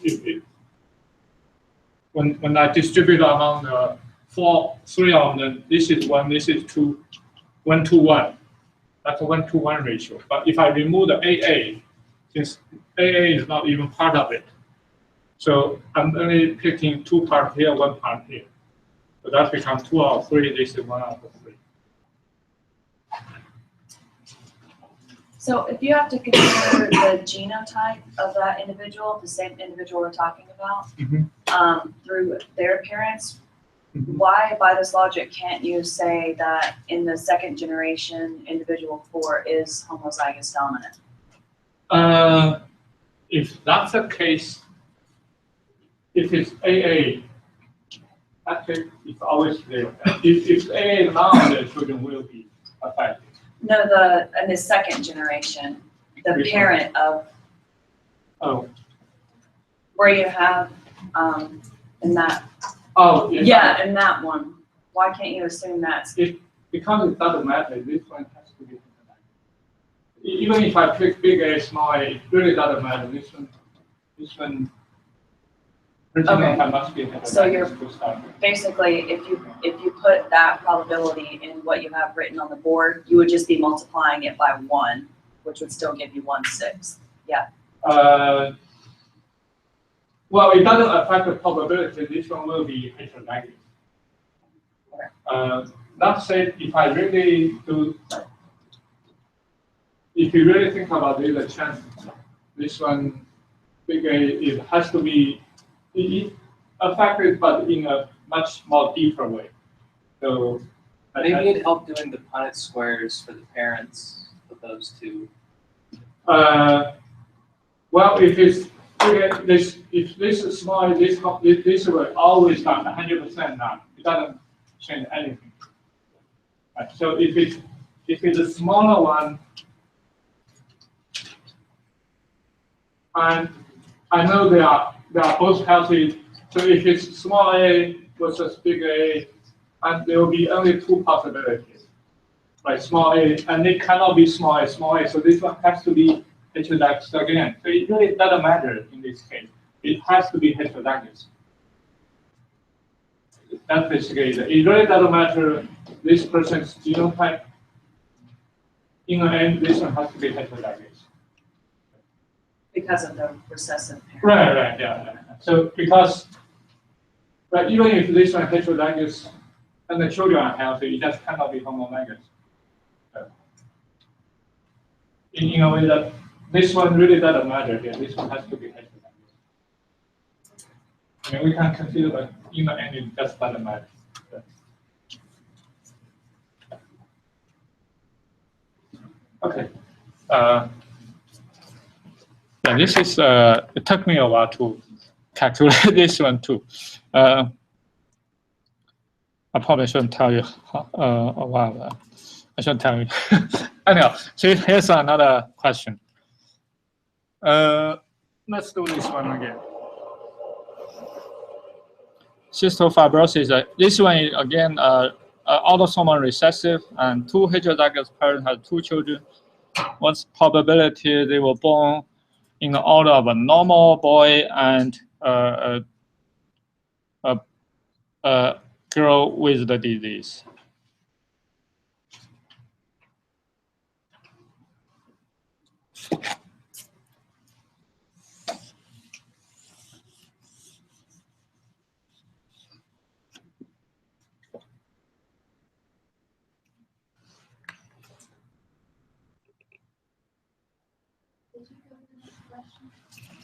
when I distribute among the 3 of them, this is 1, this is 2, 1 to 1. That's a 1 to 1 ratio. But if I remove the AA, since AA is not even part of it, so I'm only picking 2 parts here, 1 part here. So that becomes 2 out of 3, this is 1 out of 3. So if you have to consider the genotype of that individual, the same individual we're talking about, through their parents, why by this logic can't you say that in the 2nd generation, individual 4 is homozygous dominant? If that's the case, if it's AA, actually it's always there. If AA is not, the children will be affected. No, in the 2nd generation, the Which parent of Oh. where you have in that. Oh, Yeah, in that one. Why can't you assume that's because it doesn't matter. This one has to be homozygous. Even if I pick big A, small a, it really doesn't matter. This one. Okay. Must be homozygous So you're to start with. basically, if you put that probability in what you have written on the board, you would just be multiplying it by 1, which would still give you 1/6. Yeah. Well, it doesn't affect the probability. This one will be heterozygous. That said, if I really do if you really think about it, the chance this one big A, it has to be affected, but in a much more deeper way. So Maybe it'd help doing the Punnett squares for the parents of those two. Well, if it's if this is small, this will always not 100% not. It doesn't change anything. Right. So if it's a smaller one, and I know they are both healthy. So if it's small a versus big A, and there will be only two possibilities, right? Small a, and it cannot be small a. So this one has to be heterozygous again. So it really doesn't matter in this case. It has to be heterozygous. That's basically it. It really doesn't matter this person's genotype. In the end, this one has to be heterozygous. Because of the recessive parent. Right, yeah. So because, right, even if this one is heterozygous and the children are healthy, it just cannot be homozygous. So, in a way that this one really doesn't matter here. This one has to be heterozygous. I mean, we can consider that in the end it just doesn't matter. So. Okay. Yeah, this is, it took me a while to calculate this one too. I probably shouldn't tell you a while. I shouldn't tell you. Anyhow, so here's another question. Let's do this one again. Cystofibrosis, this one is again autosomal recessive, and two heterozygous parents have two children. What's probability they were born in the order of a normal boy and a girl with the disease?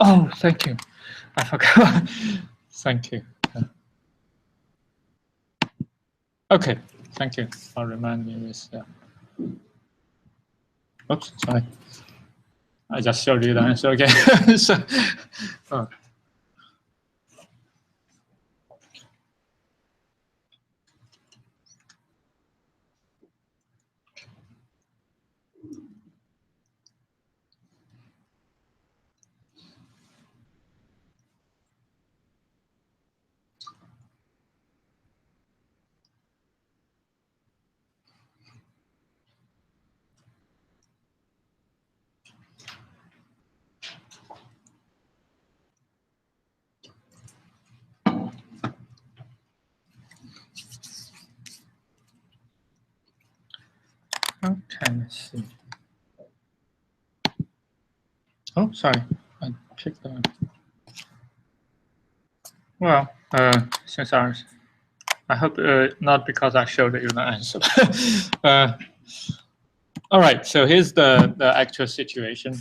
Oh, thank you. I forgot. Thank you. Okay, thank you for reminding me this. Yeah. Oops, sorry. I just showed you the answer again. So, okay, let's see. Oh, sorry, I picked the. Well, since I hope not because I showed you the answer. All right, so here's the actual situation.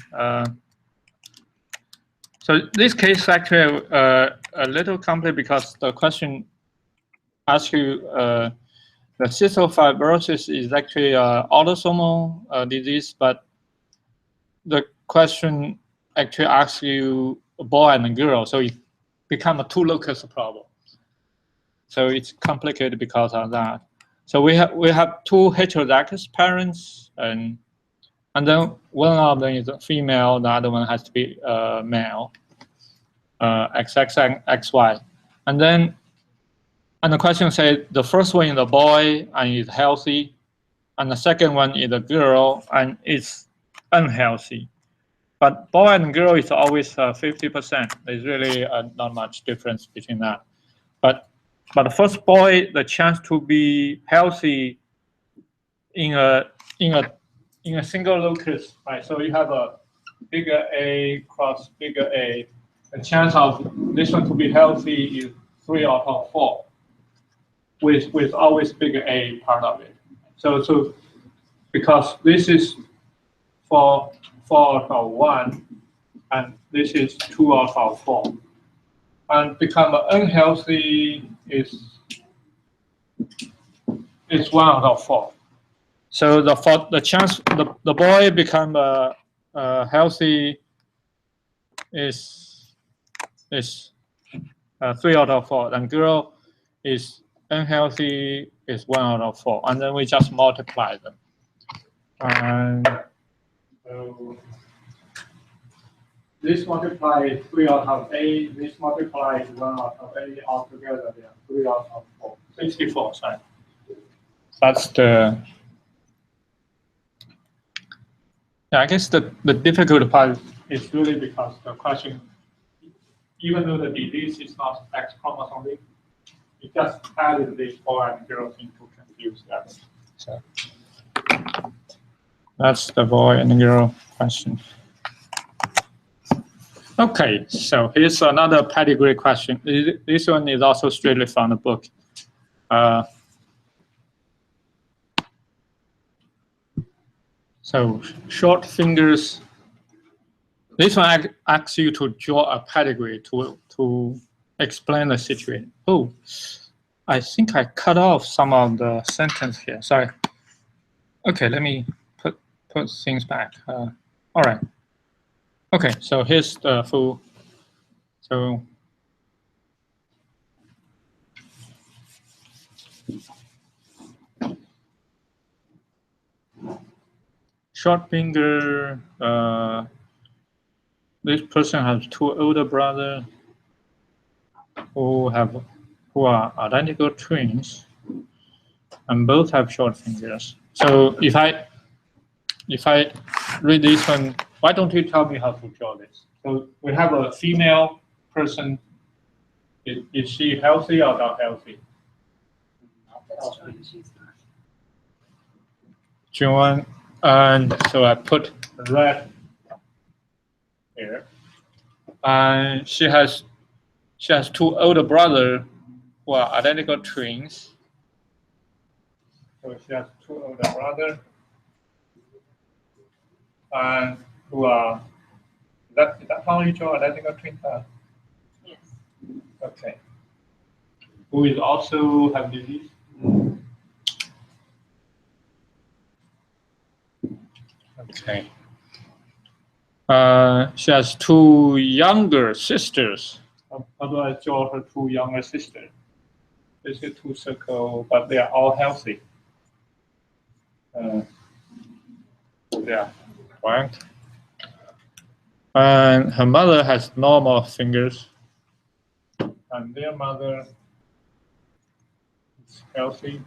So this case actually a little complicated because the question asks you the cystofibrosis is actually autosomal disease, but the question actually asks you a boy and a girl, so it becomes a two locus problem. So it's complicated because of that. So we have two heterozygous parents, and then one of them is a female, the other one has to be male, XX and XY, and then. And the question says the first one is a boy and is healthy, and the second one is a girl and is unhealthy. But boy and girl is always 50%. There's really not much difference between that. But the first boy, the chance to be healthy in a single locus, right? So you have a bigger A cross bigger A. The chance of this one to be healthy is 3 out of 4. With always bigger A part of it. So because this is 4 out of 1, and this is 2 out of 4. And become unhealthy is 1 out of 4. So the chance the boy become healthy is 3 out of 4, and girl is unhealthy is 1 out of 4, and then we just multiply them. And so this multiply is 3 out of 8. This multiply is 1 out of 8. Altogether, they are 3 out of 4. 64. Sorry. That's the. Yeah, I guess the difficult part is really because the question, even though the disease is not X chromosomic, it just added this boy and girl thing to confuse that. So that's the boy and girl question. Okay, so here's another pedigree question. This one is also straightly from the book. So short fingers. This one asks you to draw a pedigree to explain the situation. Oh, I think I cut off some of the sentence here. Sorry. Okay, let me put things back. All right. Okay, so here's the full. So short finger. This person has 2 older brothers who are identical twins, and both have short fingers. So if I read this one, why don't you tell me how to draw this? So we have a female person. Is she healthy or not healthy? Joan, and so I put red here, and she has 2 older brothers who are identical twins. So she has 2 older brothers, and who are, is that how you draw identical twins? Yes. Okay. Who is also have disease? Okay. She has 2 younger sisters. How do I draw her 2 younger sisters? There's 2 circles, but they are all healthy. Yeah, blank. And her mother has normal fingers, and their mother is healthy.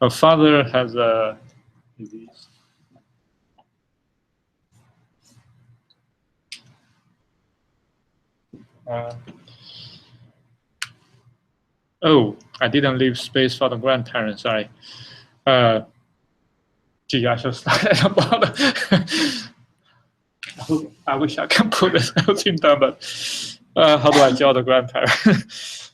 Her father has a disease. Oh, I didn't leave space for the grandparents. Sorry. Gee, I should start at the bottom. I wish I can put this everything down, but how do I draw the grandparents?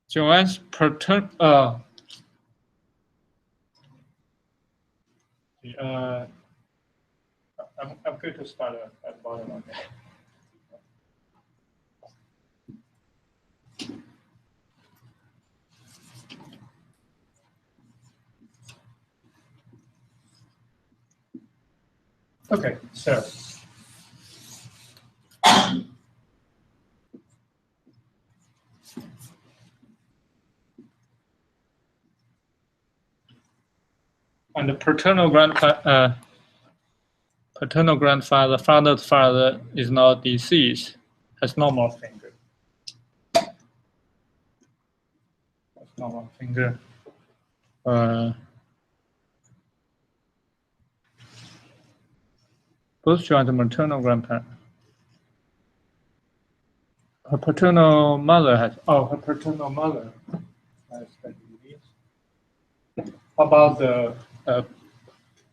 Joanne's paternal. I'm going to start at the bottom of it. Okay, so and the paternal grandfather, father's father is not deceased, has normal finger. Has normal finger. Both joined the maternal grandparent. Her paternal mother has. Oh, her paternal mother has diabetes. How about the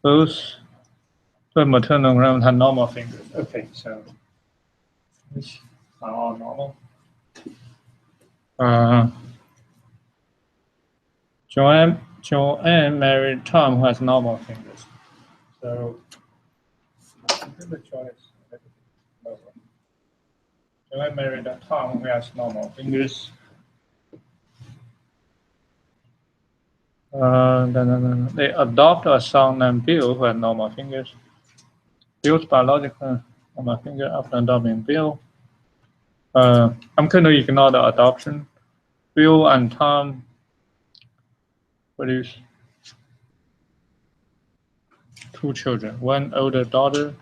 both the maternal grandparent have normal fingers? Okay, so which are all normal. Joanne married Tom, who has normal fingers. So, the choice. Joanne married Tom, who has normal fingers. They adopt a son named Bill, who has normal fingers. Bill's biological normal finger after adopting Bill. I'm going to ignore the adoption. Bill and Tom produce 2 children, one older daughter.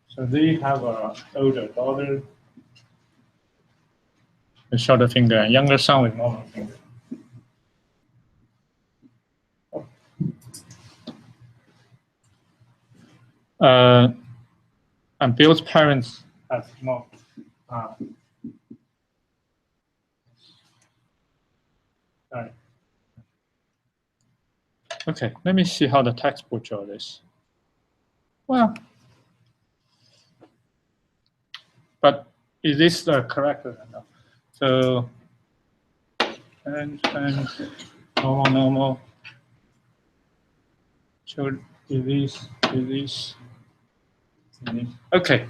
So they have an older daughter with shorter finger, and younger son with normal finger. And Bill's parents have smoked. Sorry. Okay, let me see how the textbook shows this. Well, but is this the correct or no? So, and normal. So is this. Okay,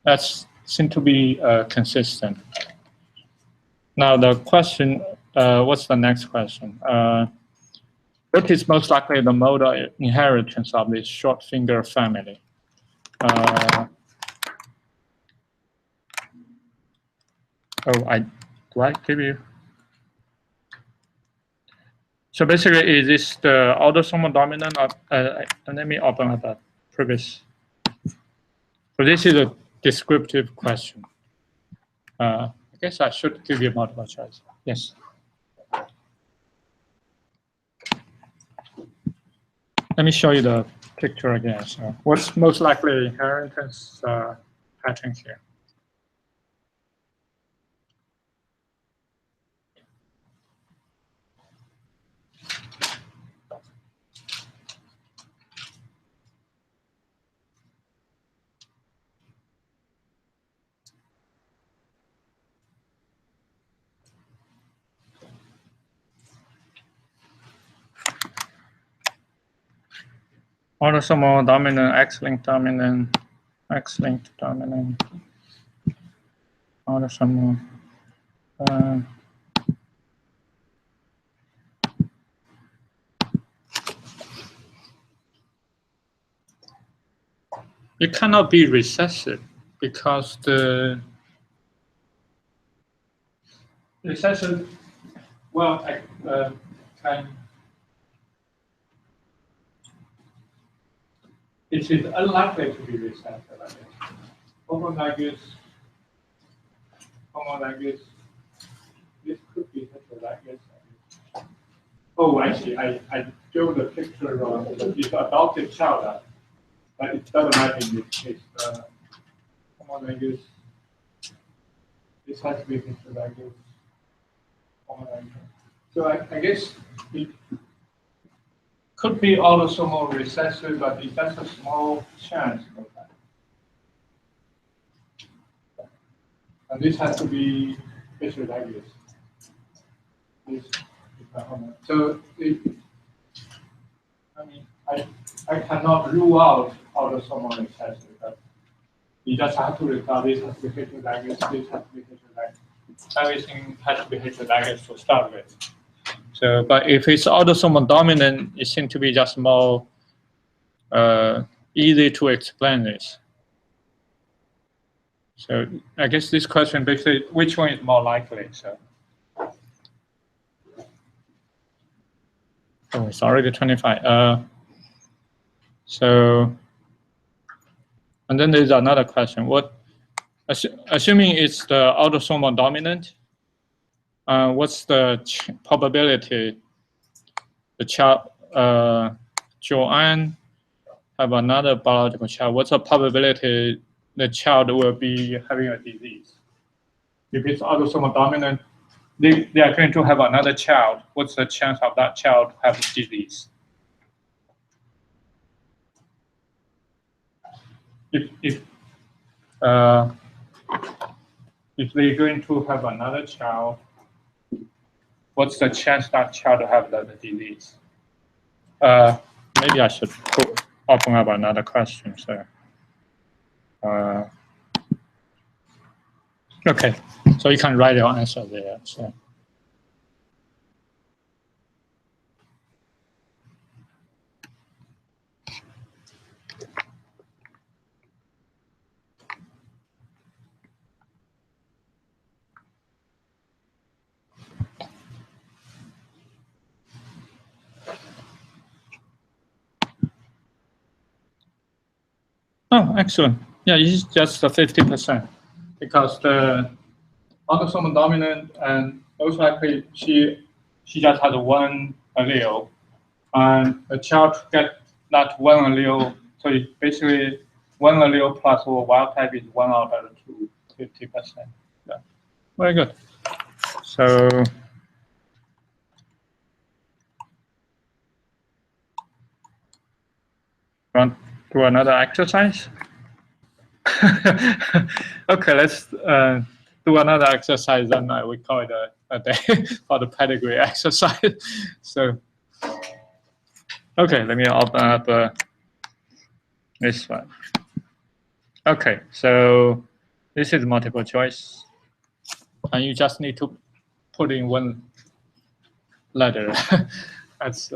that seems to be consistent. Now the question, what's the next question? What is most likely the mode of inheritance of this short finger family? Do I give you? So basically, is this the autosomal dominant? Let me open up that previous. So this is a descriptive question. I guess I should give you multiple choice. Yes. Let me show you the picture again. So what's most likely inheritance pattern here? Autosomal dominant, X-linked dominant, X-linked dominant, autosomal. It cannot be recessive because the recessive, well, it is unlikely to be recessive. I guess. Homologous, this could be heterologous. Oh, I see. I drew the picture of this adopted child, but it doesn't matter in this case. Homologous. This has to be heterologous. So I guess it could be autosomal recessive, but it has a small chance of that. And this has to be heterologous. So I cannot rule out autosomal recessive, but you just have to regard this has to be heterologous, this has to be heterologous. Everything has to be heterologous to start with. So, but if it's autosomal dominant, it seems to be just more easy to explain this. So I guess this question basically, which one is more likely? So, oh, it's already 25. So, and then there's another question. What, assuming it's the autosomal dominant, what's the probability the child, Joanne, have another biological child? What's the probability the child will be having a disease? If it's autosomal dominant, they are going to have another child. What's the chance of that child having disease? If they're going to have another child, what's the chance that child to have the disease? Maybe I should open up another question. So, okay, so you can write your answer there. So. Oh, excellent. Yeah, it's just 50% because the autosomal dominant and most likely she just had one allele, and the child get that one allele. So it's basically one allele plus wild type is 1 out of 2, 50%. Yeah, very good. So. Want to do another exercise? Okay, let's do another exercise, and we call it a day for the pedigree exercise. So, okay, let me open up this one. Okay, so this is multiple choice, and you just need to put in one letter. That's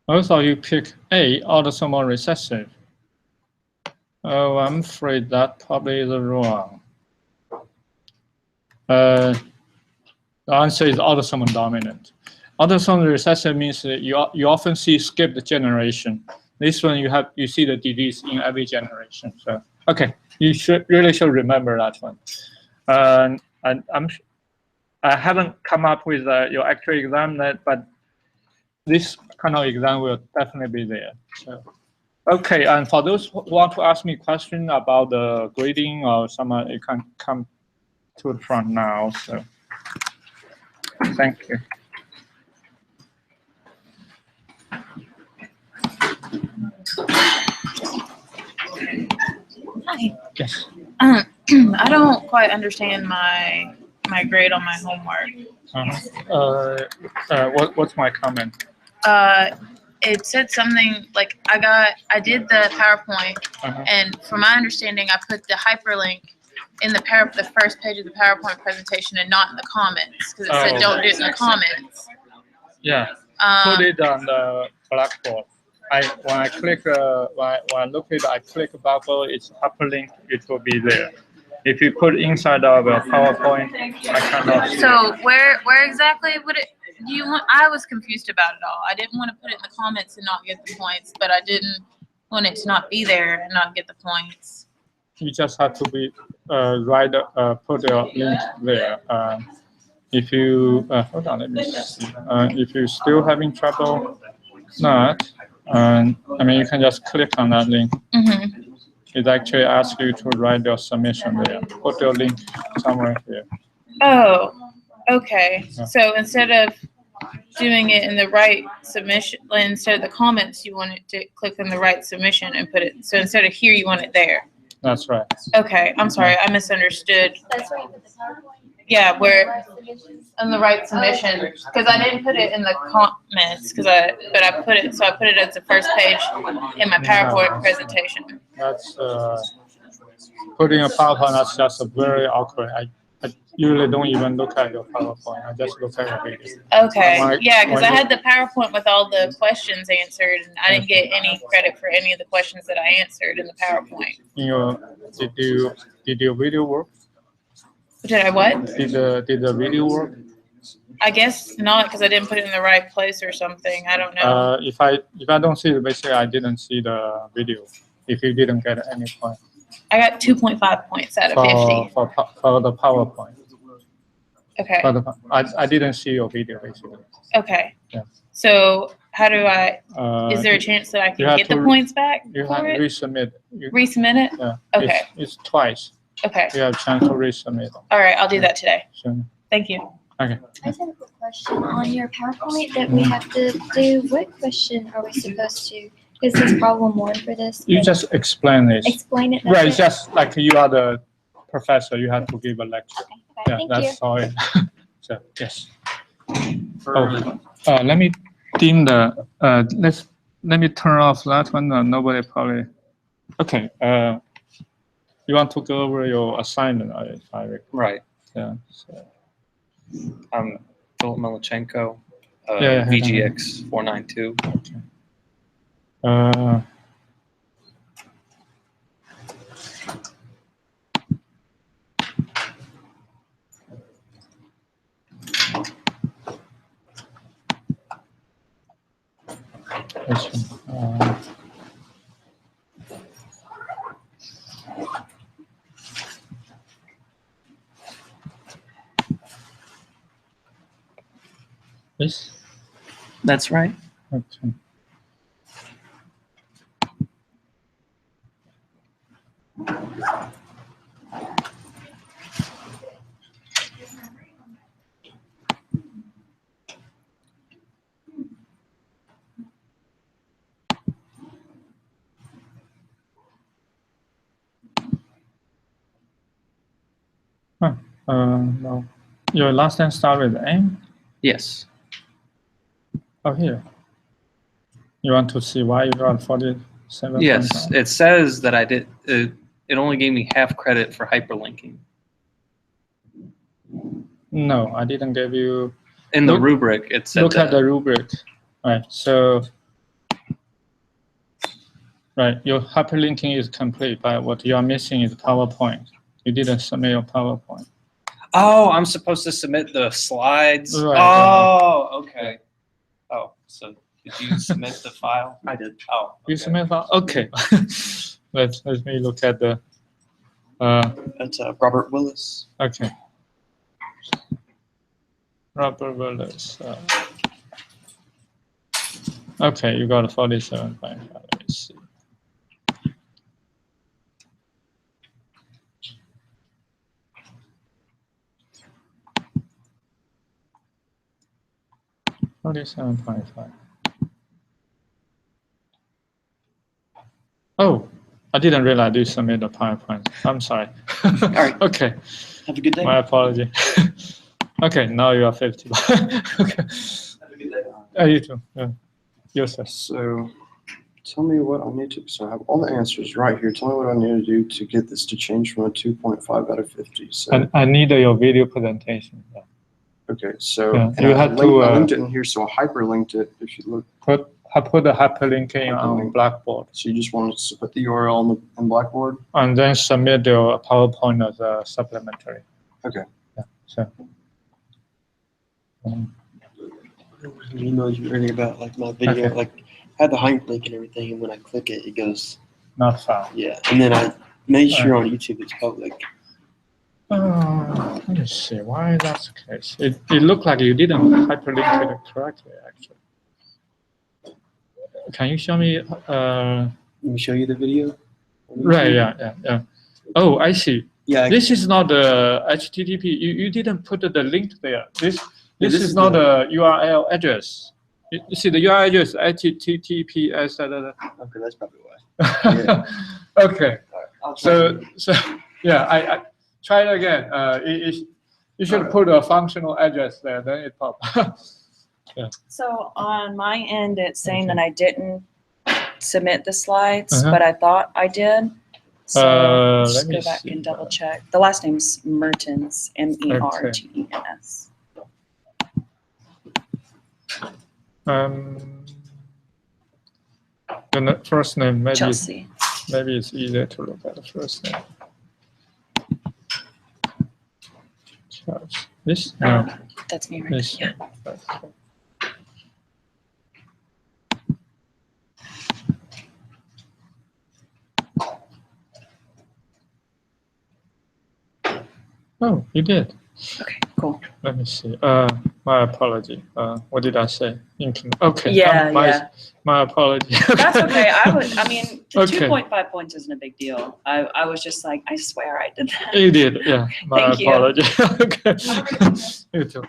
also, you pick A, autosomal recessive. Oh, I'm afraid that probably is wrong. The answer is autosomal dominant. Autosomal recessive means that you often see skipped generation. This one you see the disease in every generation. So okay, you really should remember that one. And I haven't come up with your actual exam yet, but this kind of exam will definitely be there. So, okay, and for those who want to ask me questions about the grading or someone, you can come to the front now. So, thank you. Hi. Yes. I don't quite understand my grade on my homework. What's my comment? It said something like I did the PowerPoint, and from my understanding, I put the hyperlink in the first page of the PowerPoint presentation and not in the comments because it said don't do it in the comments. Yeah. Put it on the blackboard. When I click when I look at it, I click bubble. It's hyperlink. It will be there. If you put inside of a PowerPoint, I cannot see. So where exactly would it? Do you want? I was confused about it all. I didn't want to put it in the comments and not get the points, but I didn't want it to not be there and not get the points. You just have to be put your link there. If you hold on, let me see. If you're still having trouble, not. I mean, you can just click on that link. It actually asks you to write your submission there. Put your link somewhere here. Oh, okay. Yeah. So instead of doing it in the right submission, instead of the comments, you want it to click on the right submission and put it. So instead of here, you want it there. That's right. Okay, I'm sorry, I misunderstood. That's where you put the PowerPoint? Yeah, where on the right submission, because I didn't put it in the comments, I put it as the first page in my PowerPoint presentation. That's putting a PowerPoint. That's just a very awkward. I usually don't even look at your PowerPoint. I just look at your video. Okay, yeah, because I had the PowerPoint with all the questions answered, and I didn't get any credit for any of the questions that I answered in the PowerPoint. Did your video work? Did I what? Did the video work? I guess not, because I didn't put it in the right place or something. I don't know. If I don't see it, basically I didn't see the video. If you didn't get any point. I got 2.5 points out of 50. For the PowerPoint. Okay. I didn't see your video basically. Okay. Yeah. So how do I? Is there a chance that I can get the points back You have for it? resubmit. Resubmit it? Yeah. Okay. It's twice. Okay. You have a chance to resubmit. All right. I'll do that today. Sure. Thank you. Okay. I just have a quick question. On your PowerPoint that we have to do, what question are we supposed to, is this problem 1 for this? You just explain this. Explain it. that's Right, it? it's just like you are the professor, you have to give a lecture. Okay, Yeah, thank you. that's all. So, yes. For, Let me dim the, let me turn off that one. Nobody probably, okay. You want to go over your assignment, I right. yeah. So, I'm Philip Milichenko, Yeah, VGX 492. this one, this, That's right. okay. No. Your last name start with M? Yes. Oh, here. You want to see why you got 47? Yes. It says that I did. It only gave me half credit for hyperlinking. No, I didn't give you. In the Look- rubric, it said Look that. at the rubric. Right. So, right, your hyperlinking is complete, but what you are missing is PowerPoint. You didn't submit your PowerPoint. Oh, I'm supposed to submit the slides. Right, Oh, okay. Oh, so did you submit the file? I did. Oh, You okay. submit file? Okay. let me look at the. That's Robert Willis. Okay. Robert Willis. Okay, you got a 47.5. Let me see. $47.5. Oh, I didn't realize you submitted a PowerPoint. I'm sorry. All right. Okay, Have a good day. my apology. Okay, now you are 50. Okay. Have a good day. You too. Yeah. Yes, sir. So tell me what I need to, so I have all the answers right here. Tell me what I need to do to get this to change from a 2.5 out of 50. So, I need your video presentation. Yeah. okay, so Yeah, and you I had linked, to, I linked it in here, so I hyperlinked it. If you look, I put the hyperlink in on Hyperlink. Blackboard so you just want to put the URL in Blackboard. and then submit your PowerPoint as a supplementary. Okay. Yeah. So. Email you earlier about like my video, Okay. like I had the hyperlink and everything, and when I click it, it goes, Not found. yeah. And then I made sure on YouTube it's public. Let me see why that's the case. It looked like you didn't hyperlink it correctly, actually. Can you show me? Let me show you the video. Right. Yeah. Oh, I see. Yeah. This is not the HTTP. You didn't put the link there. This this is is not the- the URL address. You see the URL address HTTPS. Okay, that's probably why. Yeah. Okay. I'll try So yeah, I try it again. You should put a functional address there. Then it pops. So on my end, it's saying Okay. that I didn't submit the slides, Uh-huh. but I thought I did. So Let just me go back see. and double check. The last name's Mertens, Mertens. The first name maybe Chelsea. it's easier to look at the first name. Charles. This? No. That's me right This. there. Okay. Oh, you did. Okay, cool. Let me see. My apology. What did I say? Okay. Yeah, my, yeah. My apology. That's okay. I mean, the Okay. 2.5 points isn't a big deal. I was just like, I swear I did that. You did. Yeah. My Thank you. apology. Okay. You too.